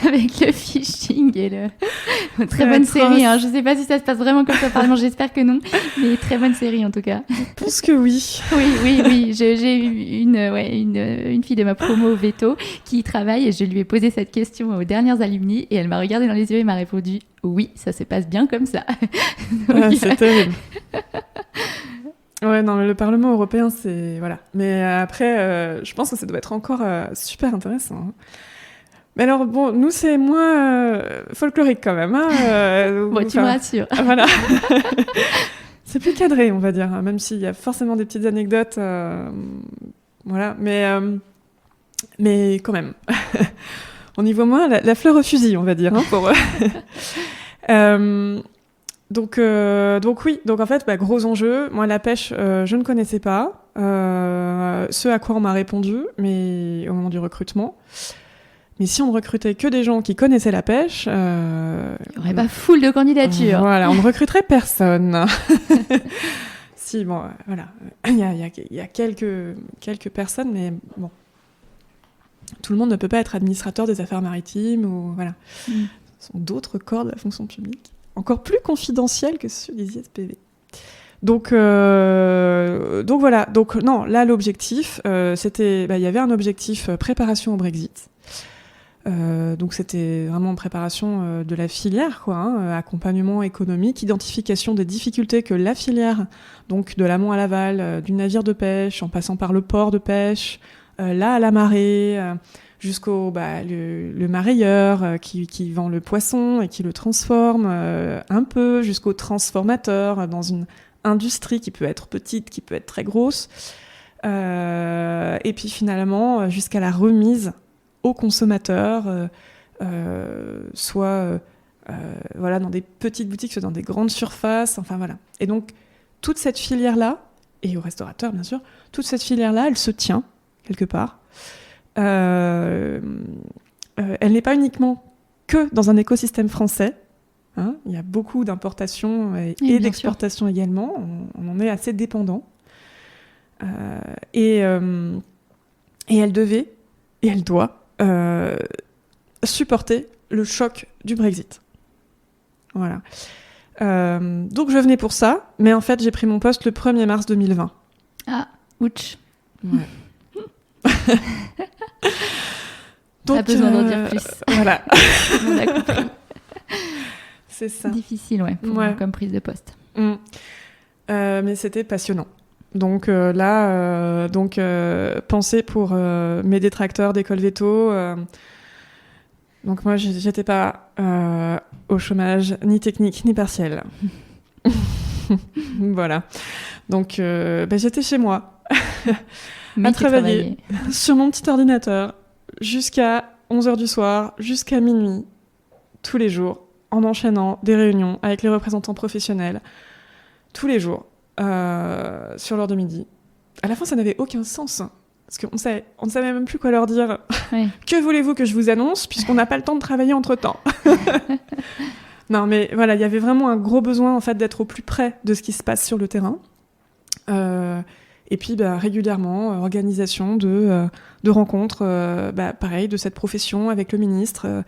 avec le phishing et le... Très bonne série. Hein. Je ne sais pas si ça se passe vraiment comme ça, Parlement. J'espère que non. Mais très bonne série, en tout cas. Je pense que oui. Oui. J'ai eu une fille de ma promo veto qui y travaille et je lui ai posé cette question aux dernières alumni et elle m'a regardé dans les yeux et m'a répondu « Oui, ça se passe bien comme ça. » C'est terrible. Ouais, non, mais le Parlement européen, c'est... Voilà. Mais après, je pense que ça doit être encore super intéressant. Hein. Mais alors, bon, nous, c'est moins folklorique quand même. Hein, bon, tu me rassures. Voilà. C'est plus cadré, on va dire, hein, même s'il y a forcément des petites anecdotes. Voilà, mais quand même. On y voit moins la fleur au fusil, on va dire, hein, pour... Donc oui, donc en fait, gros enjeu. Moi, la pêche, je ne connaissais pas. Ce à quoi on m'a répondu, mais au moment du recrutement. Mais si on ne recrutait que des gens qui connaissaient la pêche... il n'y aurait pas foule de candidatures. Voilà, on ne recruterait personne. Si, bon, voilà. Il y a quelques personnes, mais bon. Tout le monde ne peut pas être administrateur des affaires maritimes ou... Voilà. Ce sont d'autres corps de la fonction publique. Encore plus confidentiel que ceux des ISPV. Donc voilà. Donc non, là l'objectif, c'était, il y avait un objectif préparation au Brexit. Donc c'était vraiment préparation de la filière, quoi, hein, accompagnement économique, identification des difficultés que la filière, donc de l'amont à l'aval, du navire de pêche, en passant par le port de pêche, là à la marée. Jusqu'au le marailleur qui vend le poisson et qui le transforme un peu, jusqu'au transformateur dans une industrie qui peut être petite, qui peut être très grosse, et puis finalement jusqu'à la remise au consommateur, soit dans des petites boutiques, soit dans des grandes surfaces, enfin voilà. Et donc toute cette filière-là, et aux restaurateurs bien sûr, toute cette filière-là, elle se tient quelque part. Elle n'est pas uniquement que dans un écosystème français, Hein, il y a beaucoup d'importations et bien d'exportations également. On en est assez dépendant. Et elle devait, et elle doit, supporter le choc du Brexit. Voilà. Donc je venais pour ça, mais en fait j'ai pris mon poste le 1er mars 2020. Ah, ouch. Ouais. Donc, Pas besoin d'en dire plus. Voilà. On a compris. C'est ça. Difficile, comme prise de poste. Mais c'était passionnant. Donc pensez pour mes détracteurs d'école veto. Donc moi, j'étais pas au chômage ni technique ni partiel. Voilà. Donc j'étais chez moi à travailler sur mon petit ordinateur jusqu'à 11h du soir, jusqu'à minuit, tous les jours, en enchaînant des réunions avec les représentants professionnels, tous les jours, sur l'heure de midi. À la fin, ça n'avait aucun sens, parce qu'on ne savait même plus quoi leur dire. Oui. Que voulez-vous que je vous annonce, puisqu'on n'a pas le temps de travailler entre-temps. Non, mais voilà, il y avait vraiment un gros besoin, en fait, d'être au plus près de ce qui se passe sur le terrain. Et puis, régulièrement, organisation de rencontres, pareil, de cette profession avec le ministre,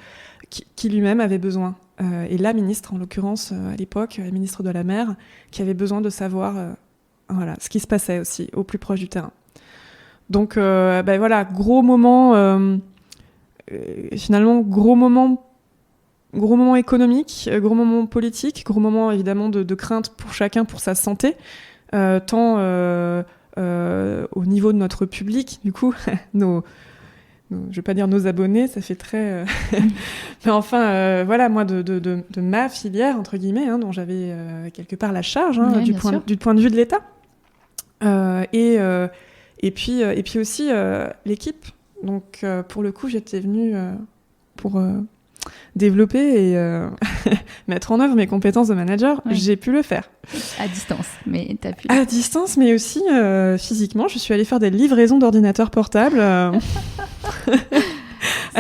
qui lui-même avait besoin. Et la ministre, en l'occurrence, à l'époque, la ministre de la Mer, qui avait besoin de savoir ce qui se passait aussi, au plus proche du terrain. Donc, voilà, gros moment, finalement, gros moment économique, gros moment politique, gros moment, évidemment, de crainte pour chacun, pour sa santé, tant au niveau de notre public, du coup, je vais pas dire nos abonnés, ça fait très... Mais enfin, voilà, moi, de ma filière, entre guillemets, dont j'avais quelque part la charge, du point de vue de l'État. Et puis aussi l'équipe. Donc, pour le coup, j'étais venue pour développer et mettre en œuvre mes compétences de manager. Ouais. J'ai pu le faire. À distance, mais t'as pu. À distance, mais aussi physiquement. Je suis allée faire des livraisons d'ordinateurs portables à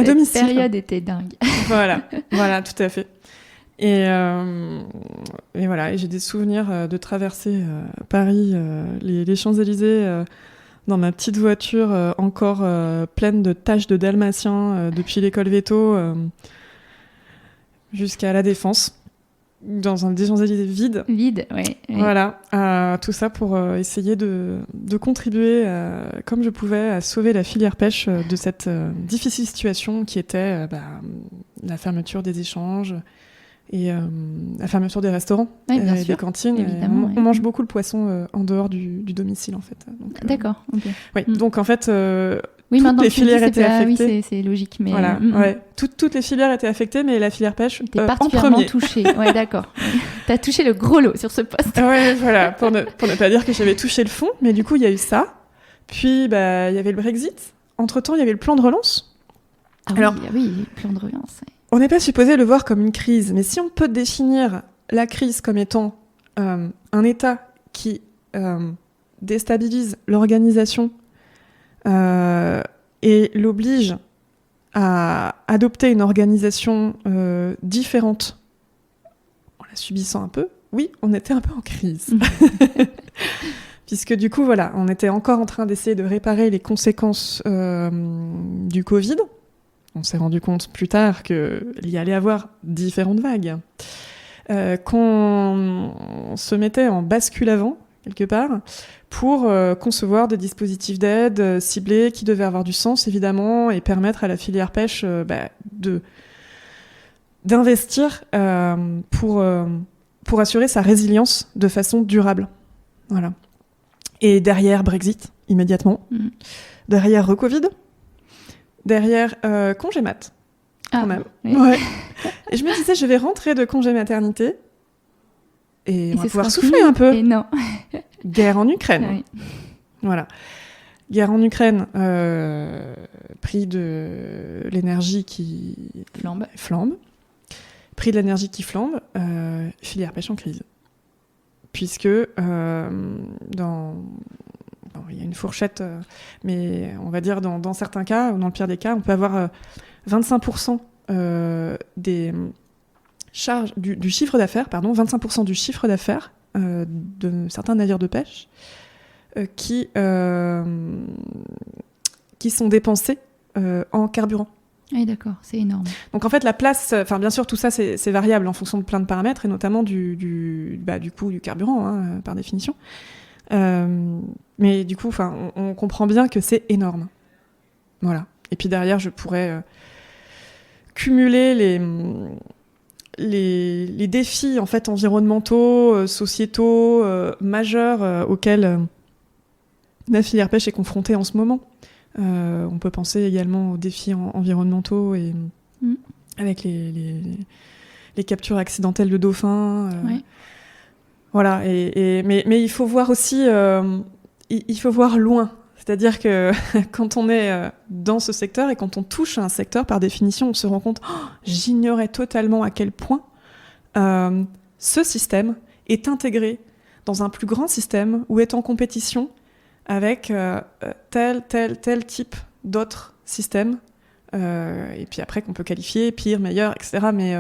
domicile. Cette période était dingue. Voilà, tout à fait. Et voilà, et j'ai des souvenirs de traverser Paris, les Champs-Élysées, dans ma petite voiture encore pleine de taches de dalmatien depuis l'école veto jusqu'à la Défense, dans des Champs-Élysées vides. Vide, oui. Voilà, tout ça pour essayer de contribuer, comme je pouvais, à sauver la filière pêche de cette difficile situation qui était la fermeture des échanges et la fermeture des restaurants et des cantines. Évidemment, on mange beaucoup le poisson en dehors du domicile, en fait. Donc, d'accord, ok. Oui, donc en fait, toutes les filières étaient affectées. Oui, c'est logique. Mais voilà, toutes les filières étaient affectées, mais la filière pêche t'es particulièrement touchée. Ouais, d'accord. T'as touché le gros lot sur ce poste. Ouais, voilà, pour ne pas dire que j'avais touché le fond, mais du coup, il y a eu ça. Puis, il y avait le Brexit. Entre-temps, il y avait le plan de relance. Ah alors, oui, le plan de relance. Ouais. On n'est pas supposé le voir comme une crise, mais si on peut définir la crise comme étant un État qui déstabilise l'organisation et l'oblige à adopter une organisation différente en la subissant un peu, oui, on était un peu en crise. Puisque du coup, voilà, on était encore en train d'essayer de réparer les conséquences du Covid. On s'est rendu compte plus tard qu'il y allait avoir différentes vagues. Qu'on se mettait en bascule avant, quelque part, pour concevoir des dispositifs d'aide ciblés qui devaient avoir du sens, évidemment, et permettre à la filière pêche d'investir pour assurer sa résilience de façon durable. Voilà. Et derrière Brexit, immédiatement. Derrière Recovid. Derrière congé mat, quand même. Oui. Ouais. Et je me disais, je vais rentrer de congé maternité et on va pouvoir souffler un peu. Et non. Guerre en Ukraine. Oui. Voilà. Guerre en Ukraine, prix de l'énergie qui flambe. Prix de l'énergie qui flambe, filière pêche en crise. Puisque il y a une fourchette, mais on va dire dans certains cas, ou dans le pire des cas, on peut avoir 25% des du chiffre d'affaires, 25% du chiffre d'affaires de certains navires de pêche qui sont dépensés en carburant. Oui, d'accord, c'est énorme. Donc en fait, la place, bien sûr, tout ça, c'est variable en fonction de plein de paramètres, et notamment du coût du carburant, hein, par définition. Mais du coup, on comprend bien que c'est énorme. Voilà. Et puis derrière, je pourrais cumuler les défis en fait environnementaux, sociétaux, majeurs auxquels la filière pêche est confrontée en ce moment. On peut penser également aux défis environnementaux et avec les captures accidentelles de dauphins. Ouais. Voilà. Mais il faut voir aussi, il faut voir loin. C'est-à-dire que quand on est dans ce secteur et quand on touche à un secteur, par définition, on se rend compte j'ignorais totalement à quel point ce système est intégré dans un plus grand système ou est en compétition avec tel type d'autres systèmes. Et puis après, qu'on peut qualifier pire, meilleur, etc. Mais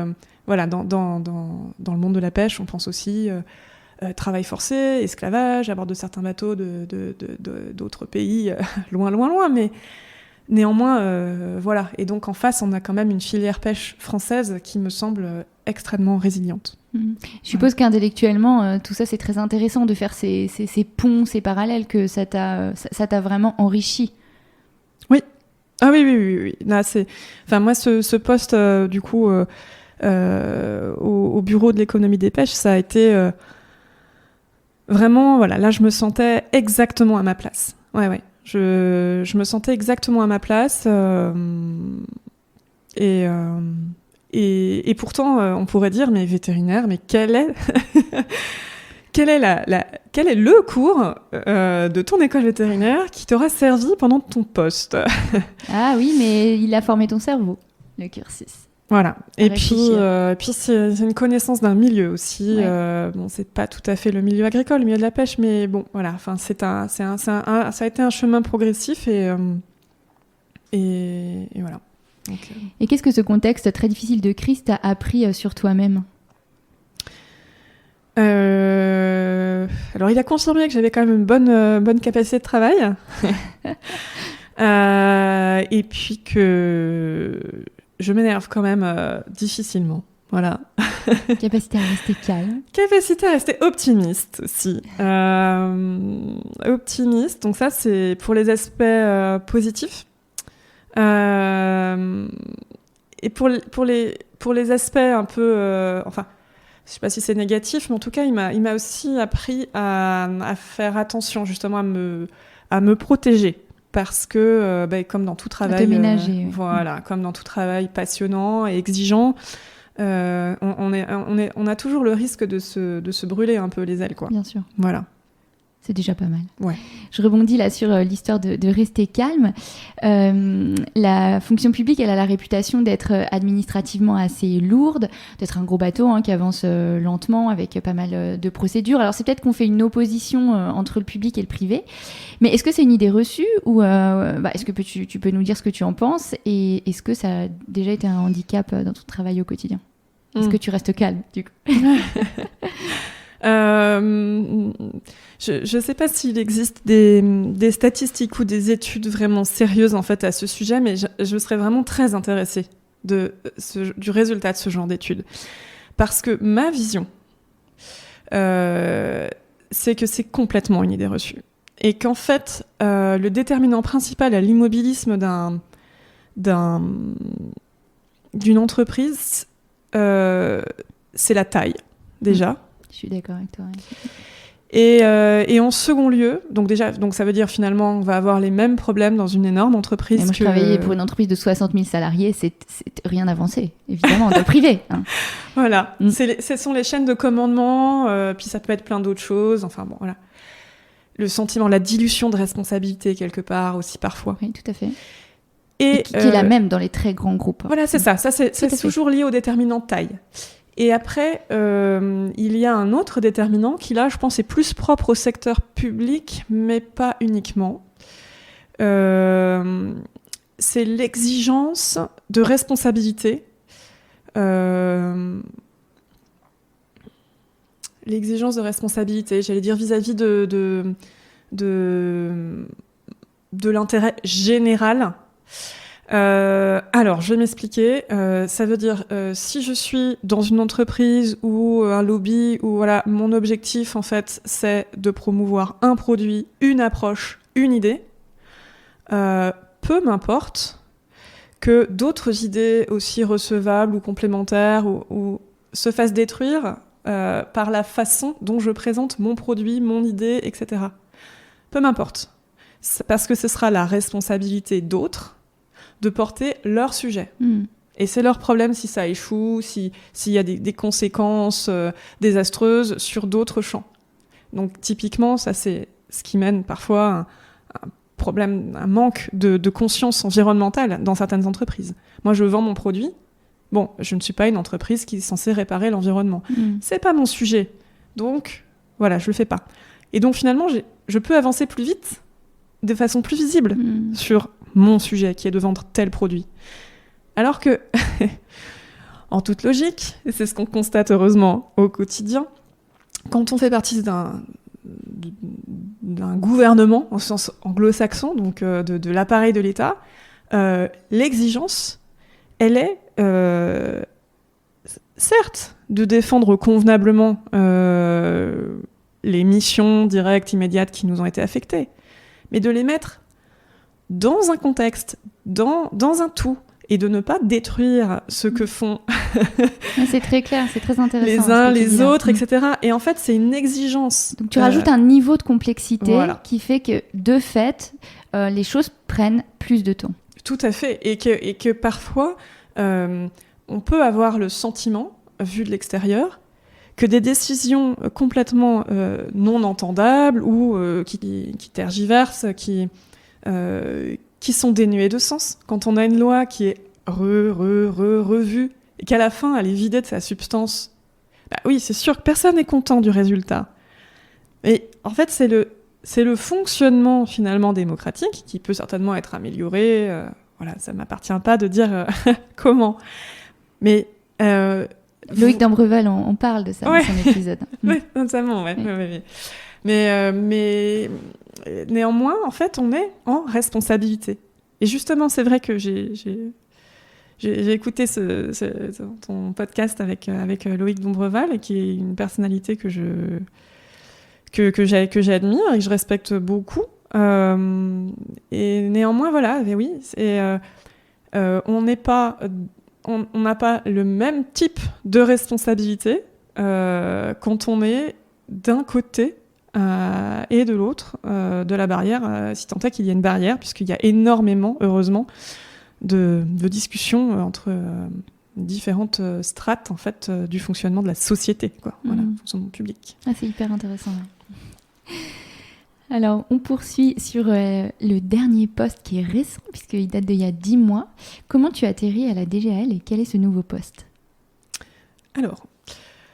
voilà, dans le monde de la pêche, on pense aussi travail forcé, esclavage, à bord de certains bateaux d'autres pays, loin, mais néanmoins, voilà. Et donc en face, on a quand même une filière pêche française qui me semble extrêmement résiliente. Je suppose qu'intellectuellement, tout ça, c'est très intéressant de faire ces ponts, ces parallèles, que ça t'a vraiment enrichi. Oui. Ah oui. Là, moi, ce poste, du coup, au bureau de l'économie des pêches, ça a été... Vraiment, voilà, là, je me sentais exactement à ma place. Ouais. Je me sentais exactement à ma place. Et pourtant, on pourrait dire, mais vétérinaire, mais quel est le cours de ton école vétérinaire qui t'aura servi pendant ton poste? Ah oui, mais il a formé ton cerveau, le cursus. Voilà. Et puis c'est une connaissance d'un milieu aussi. Ouais. Bon, c'est pas tout à fait le milieu agricole, le milieu de la pêche, mais bon, voilà. Enfin, ça a été un chemin progressif et voilà. Donc, Et qu'est-ce que ce contexte très difficile de crise t'a appris sur toi-même ? Alors, il a confirmé que j'avais quand même une bonne capacité de travail. Et puis que je m'énerve quand même difficilement. Voilà. Capacité à rester calme. Capacité à rester optimiste aussi. Optimiste, donc ça c'est pour les aspects positifs. Et pour les aspects un peu... je sais pas si c'est négatif, mais en tout cas, il m'a aussi appris à faire attention, justement, à me protéger. Parce que, comme dans tout travail... À te ménager. Voilà, comme dans tout travail passionnant et exigeant, on a toujours le risque de se brûler un peu les ailes, quoi. Bien sûr. Voilà. C'est déjà pas mal. Ouais. Je rebondis là sur l'histoire de rester calme. La fonction publique, elle a la réputation d'être administrativement assez lourde, d'être un gros bateau qui avance lentement avec pas mal de procédures. Alors c'est peut-être qu'on fait une opposition entre le public et le privé, mais est-ce que c'est une idée reçue ou est-ce que tu peux nous dire ce que tu en penses et est-ce que ça a déjà été un handicap dans ton travail au quotidien ? Est-ce que tu restes calme du coup ? Je ne sais pas s'il existe des statistiques ou des études vraiment sérieuses en fait à ce sujet, mais je serais vraiment très intéressée du résultat de ce genre d'études. Parce que ma vision, c'est que c'est complètement une idée reçue. Et qu'en fait, le déterminant principal à l'immobilisme d'une entreprise, c'est la taille, déjà. Je suis d'accord avec toi. Et en second lieu, donc ça veut dire finalement on va avoir les mêmes problèmes dans une énorme entreprise. Mais moi, je travaillais pour une entreprise de 60 000 salariés, c'est rien avancé, évidemment, dans le privé. Voilà, ce sont les chaînes de commandement, puis ça peut être plein d'autres choses, enfin bon, voilà. Le sentiment, la dilution de responsabilité quelque part aussi parfois. Oui, tout à fait. Et qui est la même dans les très grands groupes. Voilà, c'est ça c'est toujours lié au déterminant de taille. Et après, il y a un autre déterminant qui, là, je pense, est plus propre au secteur public, mais pas uniquement. C'est l'exigence de responsabilité l'exigence de responsabilité, j'allais dire vis-à-vis de l'intérêt général. Alors, je vais m'expliquer. Ça veut dire, si je suis dans une entreprise ou un lobby, ou voilà, mon objectif, en fait, c'est de promouvoir un produit, une approche, une idée, peu m'importe que d'autres idées aussi recevables ou complémentaires ou se fassent détruire par la façon dont je présente mon produit, mon idée, etc. Peu m'importe. C'est parce que ce sera la responsabilité d'autres de porter leur sujet. Et c'est leur problème si ça échoue, s'il y a des conséquences désastreuses sur d'autres champs. Donc typiquement, ça c'est ce qui mène parfois un problème, un manque de conscience environnementale dans certaines entreprises. Moi, je vends mon produit. Bon, je ne suis pas une entreprise qui est censée réparer l'environnement. C'est pas mon sujet. Donc, voilà, je le fais pas. Et donc, finalement, je peux avancer plus vite, de façon plus visible, sur mon sujet, qui est de vendre tel produit. Alors que, en toute logique, et c'est ce qu'on constate heureusement au quotidien, quand on fait partie d'un gouvernement, au sens anglo-saxon, donc de l'appareil de l'État, l'exigence, elle est, certes, de défendre convenablement les missions directes, immédiates qui nous ont été affectées, mais de les mettre dans un contexte, dans un tout, et de ne pas détruire ce que font c'est très clair, c'est très intéressant. les uns, les autres, etc. Et en fait, c'est une exigence. Donc tu rajoutes un niveau de complexité voilà. qui fait que, de fait, les choses prennent plus de temps. Tout à fait. Et que parfois, on peut avoir le sentiment, vu de l'extérieur, que des décisions complètement non entendables ou qui tergiversent, qui sont dénuées de sens. Quand on a une loi qui est revue et qu'à la fin, elle est vidée de sa substance, bah oui, c'est sûr que personne n'est content du résultat. Et en fait, c'est le fonctionnement finalement démocratique qui peut certainement être amélioré. Voilà, ça m'appartient pas de dire comment. Mais Loïc d'Ambreval, on parle de ça dans son épisode. Oui, notamment, ouais. Mais néanmoins, en fait, on est en responsabilité. Et justement, c'est vrai que j'ai écouté ton podcast avec Loïc d'Ambreval, qui est une personnalité que j'admire et que je respecte beaucoup. Et néanmoins, voilà, oui, on n'a pas le même type de responsabilité quand on est d'un côté et de l'autre de la barrière, si tant est qu'il y a une barrière, puisqu'il y a énormément, heureusement, de discussions entre différentes strates en fait, du fonctionnement de la société, quoi. Voilà, fonctionnement public. Ah, c'est hyper intéressant. Ouais. Alors, on poursuit sur le dernier poste qui est récent, puisqu'il date d'il y a 10 mois. Comment tu as atterri à la DGAL et quel est ce nouveau poste ? Alors,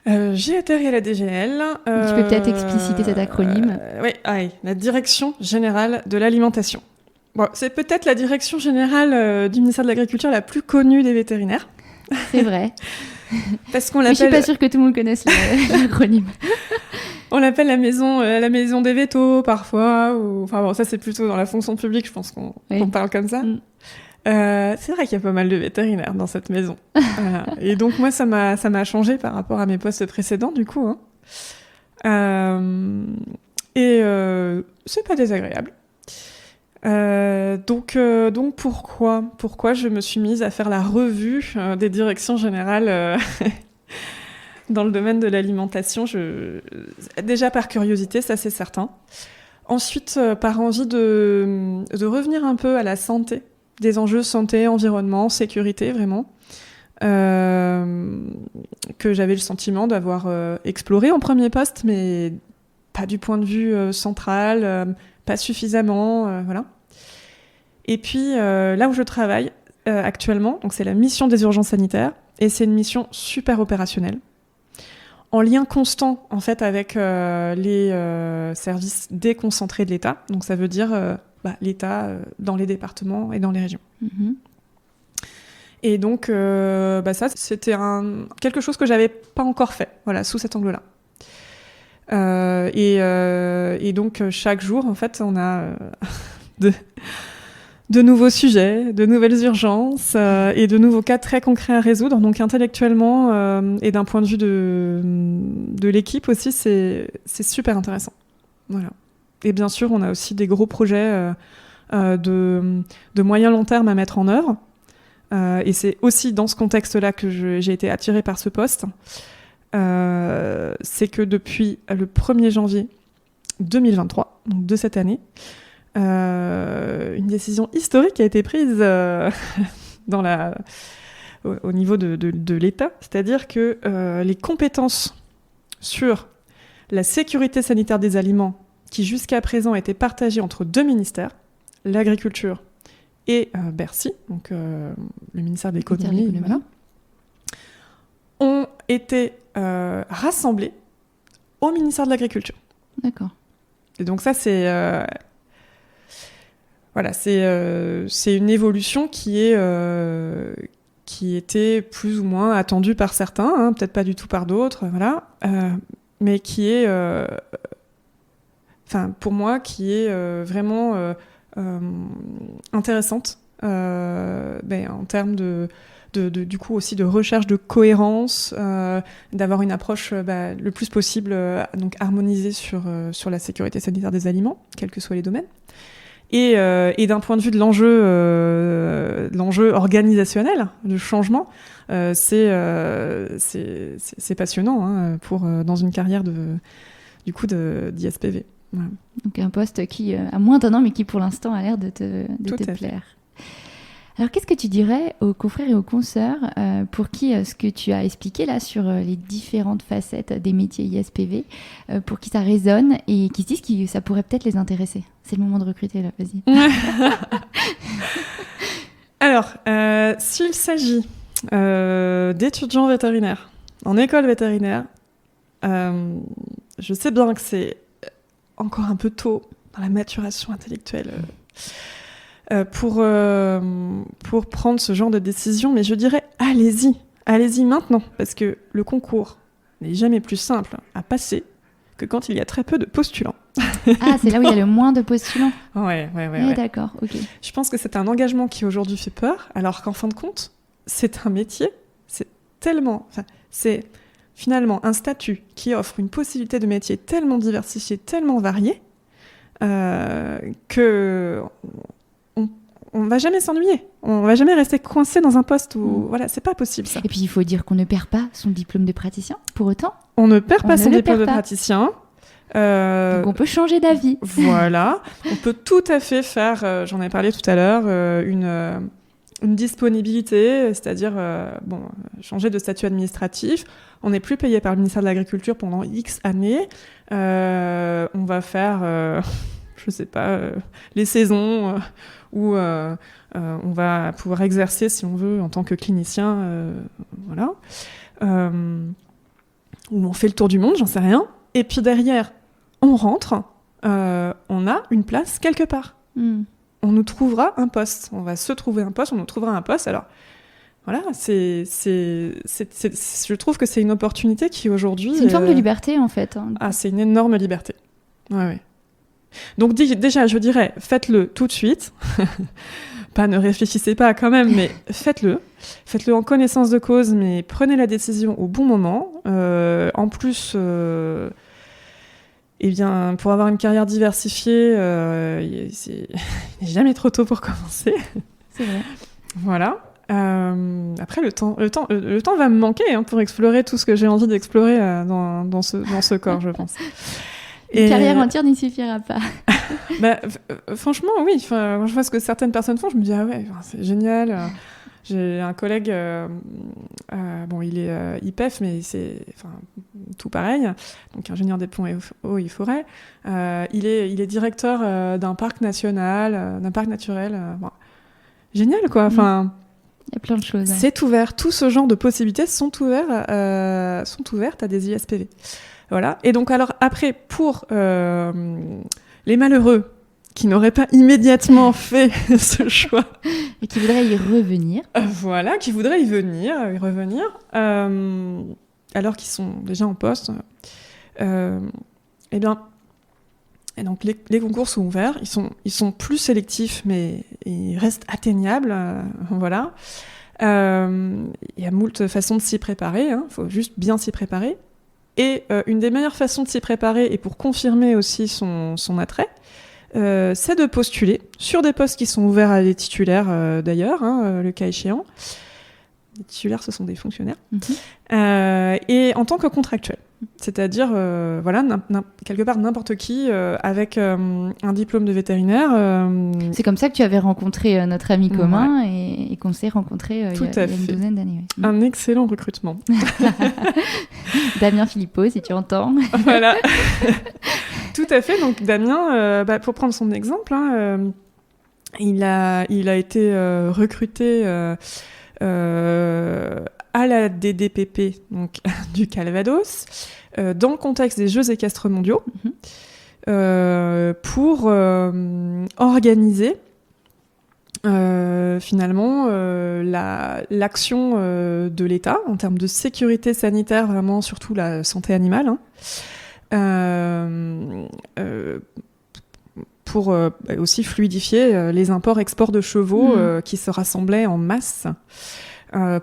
j'ai atterri à la DGAL. Tu peux peut-être expliciter cet acronyme. Oui, la Direction Générale de l'Alimentation. Bon, c'est peut-être la Direction Générale du ministère de l'Agriculture la plus connue des vétérinaires. C'est vrai. Parce qu'on l'appelle... Mais je suis pas sûre que tout le monde connaisse l'acronyme. On l'appelle la maison des vétos, parfois. Enfin bon, ça, c'est plutôt dans la fonction publique, je pense qu'on parle comme ça. C'est vrai qu'il y a pas mal de vétérinaires dans cette maison. Et donc, moi, ça m'a changé par rapport à mes postes précédents, du coup. Et c'est pas désagréable. Donc pourquoi je me suis mise à faire la revue des directions générales dans le domaine de l'alimentation, déjà par curiosité, ça c'est certain. Ensuite, par envie de revenir un peu à la santé, des enjeux santé, environnement, sécurité, vraiment, que j'avais le sentiment d'avoir exploré en premier poste, mais pas du point de vue central, pas suffisamment, voilà. Et puis, là où je travaille actuellement, donc c'est la mission des urgences sanitaires, et c'est une mission super opérationnelle, en lien constant en fait avec les services déconcentrés de l'État. Donc ça veut dire l'État dans les départements et dans les régions. Et donc ça, c'était quelque chose que j'avais pas encore fait, voilà, sous cet angle-là. Et donc, chaque jour, en fait, on a de nouveaux sujets, de nouvelles urgences et de nouveaux cas très concrets à résoudre. Donc, intellectuellement et d'un point de vue de l'équipe aussi, c'est super intéressant. Voilà. Et bien sûr, on a aussi des gros projets de moyen long terme à mettre en œuvre. Et c'est aussi dans ce contexte-là que j'ai été attirée par ce poste. C'est que depuis le 1er janvier 2023, donc de cette année, une décision historique a été prise au niveau de l'État, c'est-à-dire que les compétences sur la sécurité sanitaire des aliments, qui jusqu'à présent étaient partagées entre 2 ministères, l'agriculture et Bercy, donc le ministère de l'économie, voilà, ont été rassemblés au ministère de l'Agriculture. D'accord. Et donc ça, c'est une évolution qui était plus ou moins attendue par certains, hein, peut-être pas du tout par d'autres, voilà, mais qui est, pour moi, qui est vraiment intéressante en termes du coup aussi de recherche de cohérence, d'avoir une approche le plus possible donc harmonisée sur la sécurité sanitaire des aliments, quels que soient les domaines. Et d'un point de vue de l'enjeu organisationnel, le changement, c'est passionnant hein, dans une carrière d'ISPV. Voilà. Donc un poste qui a moins d'un an, mais qui pour l'instant a l'air de te plaire. Alors qu'est-ce que tu dirais aux confrères et aux consoeurs pour qui ce que tu as expliqué là sur les différentes facettes des métiers ISPV, pour qui ça résonne et qui se disent que ça pourrait peut-être les intéresser? C'est le moment de recruter là, vas-y. Alors, s'il s'agit d'étudiants vétérinaires en école vétérinaire, je sais bien que c'est encore un peu tôt dans la maturation intellectuelle pour prendre ce genre de décision, mais je dirais allez-y maintenant, parce que le concours n'est jamais plus simple à passer que quand il y a très peu de postulants. Ah, c'est là où il y a le moins de postulants. Ouais. D'accord, ok. Je pense que c'est un engagement qui aujourd'hui fait peur, alors qu'en fin de compte, c'est un métier, c'est finalement un statut qui offre une possibilité de métier tellement diversifiée, tellement variée, que on va jamais s'ennuyer. On va jamais rester coincé dans un poste où, voilà, c'est pas possible ça. Et puis il faut dire qu'on ne perd pas son diplôme de praticien pour autant. On ne perd pas son diplôme de praticien. Donc on peut changer d'avis. Voilà. On peut tout à fait faire, j'en ai parlé tout à l'heure, une disponibilité, c'est-à-dire changer de statut administratif. On n'est plus payé par le ministère de l'Agriculture pendant X années. On va faire, je sais pas, les saisons où on va pouvoir exercer, si on veut, en tant que clinicien, voilà. Où on fait le tour du monde, j'en sais rien. Et puis derrière, on rentre, on a une place quelque part. On nous trouvera un poste. On va se trouver un poste, on nous trouvera un poste. Alors, voilà, je trouve que c'est une opportunité qui aujourd'hui... C'est une forme de liberté, en fait. Hein. Ah, c'est une énorme liberté. Ouais. Donc déjà, je dirais, faites-le tout de suite. Pas ne réfléchissez pas quand même, mais faites-le. Faites-le en connaissance de cause, mais prenez la décision au bon moment. En plus... Eh bien, pour avoir une carrière diversifiée, il n'est jamais trop tôt pour commencer. C'est vrai. Voilà. Après, le temps va me manquer hein, pour explorer tout ce que j'ai envie d'explorer dans ce corps, je pense. Une carrière entière n'y suffira pas. Franchement, oui. Quand je vois ce que certaines personnes font, je me dis ah ouais, c'est génial. J'ai un collègue, il est IPEF, mais c'est tout pareil, donc ingénieur des ponts et eaux et forêts. Il est directeur d'un parc national, d'un parc naturel. Génial, quoi. Il y a plein de choses. C'est ouvert. Tout ce genre de possibilités sont ouvertes à des ISPV. Voilà. Et donc, alors, après, pour les malheureux qui n'auraient pas immédiatement fait ce choix. Et qui voudraient y revenir. Voilà, qui voudraient y revenir, alors qu'ils sont déjà en poste. Eh bien, et donc les concours sont ouverts, ils sont plus sélectifs, mais ils restent atteignables, voilà. Il y a moult façons de s'y préparer, hein, faut juste bien s'y préparer. Et une des meilleures façons de s'y préparer, et pour confirmer aussi son attrait, c'est de postuler sur des postes qui sont ouverts à des titulaires d'ailleurs, hein, le cas échéant. Les titulaires, ce sont des fonctionnaires. Et en tant que contractuel. C'est-à-dire, voilà, quelque part n'importe qui avec un diplôme de vétérinaire. C'est comme ça que tu avais rencontré notre ami commun et qu'on s'est rencontrés il y a une douzaine d'années. Ouais. Un excellent recrutement. Damien Philippot, si tu entends. Voilà. Tout à fait. Donc Damien, pour prendre son exemple, hein, il a été recruté à la DDPP, donc du Calvados, dans le contexte des Jeux équestres mondiaux, pour organiser finalement l'action de l'État en termes de sécurité sanitaire, vraiment surtout la santé animale, hein, pour aussi fluidifier les imports-exports de chevaux qui se rassemblaient en masse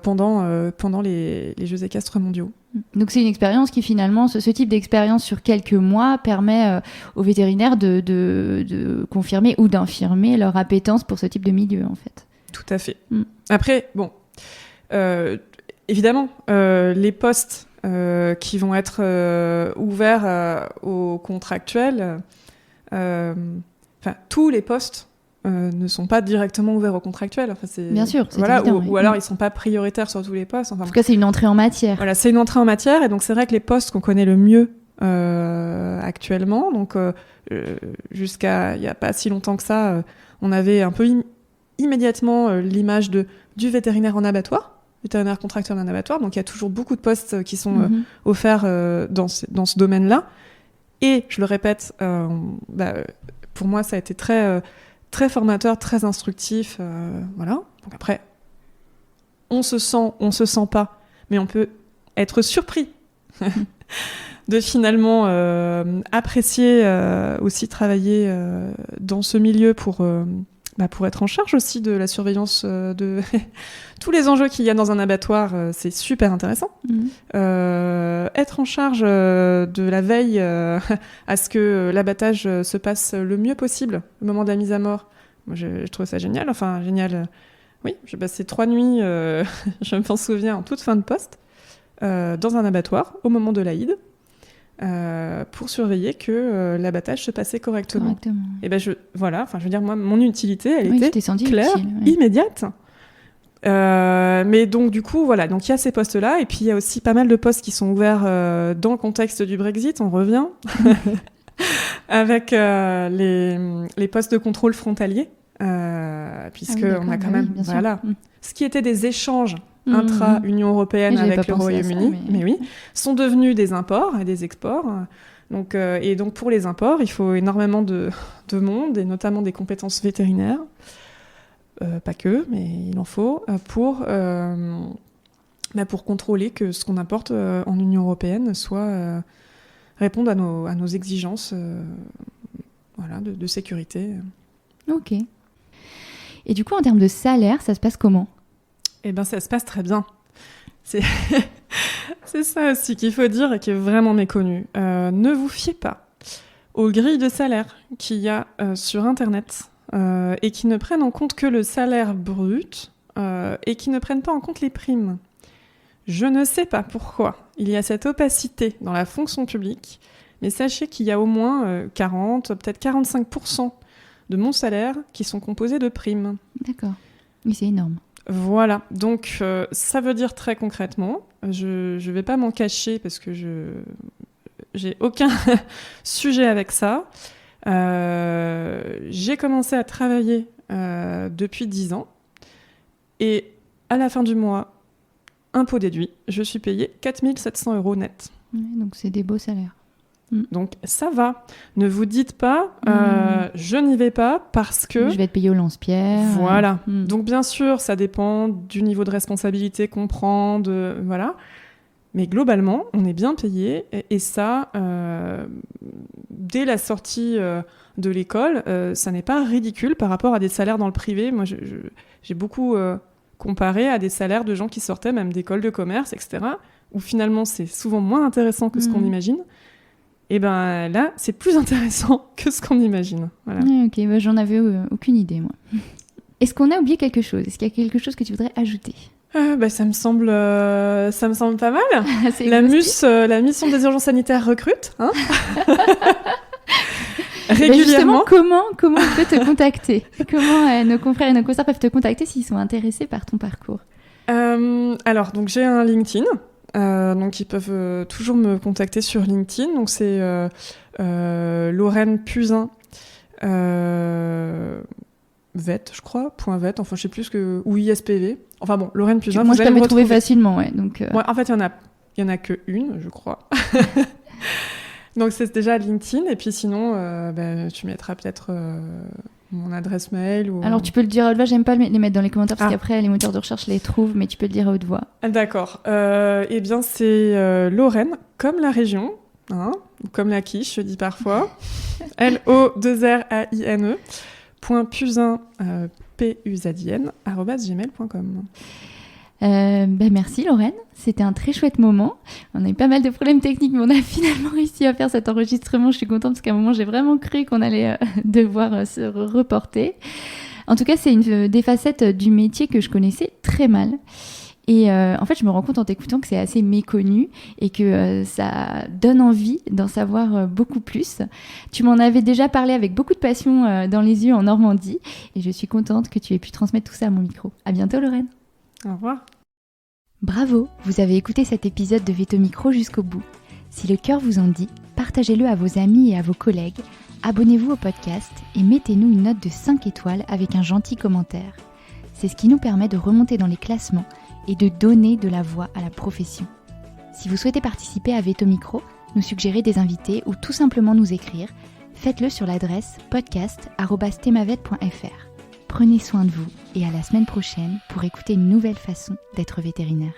pendant les Jeux équestres mondiaux. Donc c'est une expérience qui finalement, ce type d'expérience sur quelques mois permet aux vétérinaires de confirmer ou d'infirmer leur appétence pour ce type de milieu en fait. Tout à fait. Après, bon, évidemment, les postes qui vont être ouverts aux contractuels, tous les postes ne sont pas directement ouverts aux contractuels. Enfin, bien sûr, c'est voilà, évident. ou alors ils ne sont pas prioritaires sur tous les postes. Enfin, en tout cas, c'est une entrée en matière. Voilà, c'est une entrée en matière, et donc c'est vrai que les postes qu'on connaît le mieux actuellement, donc jusqu'à il n'y a pas si longtemps que ça, on avait un peu immédiatement l'image du vétérinaire en abattoir, vétérinaire contracteur en abattoir, donc il y a toujours beaucoup de postes qui sont offerts dans ce domaine-là. Et je le répète, pour moi ça a été très formateur, très instructif, voilà. Donc après, on se sent pas, mais on peut être surpris de finalement apprécier aussi travailler dans ce milieu pour être en charge aussi de la surveillance de tous les enjeux qu'il y a dans un abattoir, c'est super intéressant. Être en charge de la veille à ce que l'abattage se passe le mieux possible au moment de la mise à mort, moi je trouve ça génial. Enfin, génial. Oui, j'ai passé 3 nuits, je m'en souviens, en toute fin de poste, dans un abattoir au moment de l'Aïd. Pour surveiller que l'abattage se passait correctement. Et je veux dire, moi, mon utilité, elle était claire, immédiate. Mais donc, du coup, voilà. Donc, il y a ces postes-là. Et puis, il y a aussi pas mal de postes qui sont ouverts dans le contexte du Brexit. On revient avec les postes de contrôle frontalier. Puisqu'on a quand même, voilà, ce qui était des échanges intra-Union européenne avec le Royaume-Uni, mais oui, sont devenus des imports et des exports. Donc, et donc pour les imports, il faut énormément de monde, et notamment des compétences vétérinaires. Pas que, mais il en faut, pour contrôler que ce qu'on importe en Union européenne réponde à nos exigences de sécurité. Ok. Et du coup, en termes de salaire, ça se passe comment ? Eh bien, ça se passe très bien. C'est ça aussi qu'il faut dire et qui est vraiment méconnu. Ne vous fiez pas aux grilles de salaire qu'il y a sur Internet et qui ne prennent en compte que le salaire brut et qui ne prennent pas en compte les primes. Je ne sais pas pourquoi il y a cette opacité dans la fonction publique, mais sachez qu'il y a au moins 40, peut-être 45% de mon salaire qui sont composés de primes. D'accord. Oui, c'est énorme. Voilà, donc ça veut dire très concrètement, je vais pas m'en cacher parce que j'ai aucun sujet avec ça. J'ai commencé à travailler depuis 10 ans et à la fin du mois, impôt déduit, je suis payée 4 700 € net. Donc c'est des beaux salaires. Donc ça va. Ne vous dites pas, je n'y vais pas parce que... Je vais être payé au lance-pierre. Voilà. Donc bien sûr, ça dépend du niveau de responsabilité qu'on prend, voilà. Mais globalement, on est bien payé et ça, dès la sortie de l'école, ça n'est pas ridicule par rapport à des salaires dans le privé. Moi, j'ai beaucoup comparé à des salaires de gens qui sortaient même d'écoles de commerce, etc., où finalement, c'est souvent moins intéressant que ce qu'on imagine. Et ben là, c'est plus intéressant que ce qu'on imagine. Voilà. Ok, j'en avais aucune idée, moi. Est-ce qu'on a oublié quelque chose ? Est-ce qu'il y a quelque chose que tu voudrais ajouter ? Ça me semble pas mal. La mission des urgences sanitaires recrute, hein. Régulièrement. Justement, comment on peut te contacter ? Comment nos confrères et nos consoeurs peuvent te contacter s'ils sont intéressés par ton parcours ? Alors, donc j'ai un LinkedIn. Donc ils peuvent toujours me contacter sur LinkedIn. Donc c'est Lorraine Puzin. Vet, je crois, .vet, enfin je sais plus ou ISPV. Enfin bon, Lorraine Puzin. Moi je t'avais trouvé facilement, ouais. Donc, ouais, en fait, il y en a que une, je crois. Donc c'est déjà LinkedIn, et puis sinon, tu mettras peut-être mon adresse mail. Ou... Alors tu peux le dire à haute voix, j'aime pas les mettre dans les commentaires parce qu'après les moteurs de recherche les trouvent, mais tu peux le dire à haute voix. D'accord. Eh bien c'est Lorraine, comme la région, hein, ou comme la quiche, je dis parfois. LO2RAINE. .puzin, PUZIN, @gmail.com. Merci Lorraine, c'était un très chouette moment. On a eu pas mal de problèmes techniques, mais on a finalement réussi à faire cet enregistrement. Je suis contente parce qu'à un moment j'ai vraiment cru qu'on allait devoir se reporter. En tout cas, c'est une des facettes du métier que je connaissais très mal. Et en fait, je me rends compte en t'écoutant que c'est assez méconnu et que ça donne envie d'en savoir beaucoup plus. Tu m'en avais déjà parlé avec beaucoup de passion dans les yeux en Normandie et je suis contente que tu aies pu transmettre tout ça à mon micro. À bientôt Lorraine. Au revoir. Bravo, vous avez écouté cet épisode de Veto Micro jusqu'au bout. Si le cœur vous en dit, partagez-le à vos amis et à vos collègues, abonnez-vous au podcast et mettez-nous une note de 5 étoiles avec un gentil commentaire. C'est ce qui nous permet de remonter dans les classements et de donner de la voix à la profession. Si vous souhaitez participer à Veto Micro, nous suggérer des invités ou tout simplement nous écrire, faites-le sur l'adresse podcast@themavet.fr. Prenez soin de vous et à la semaine prochaine pour écouter une nouvelle façon d'être vétérinaire.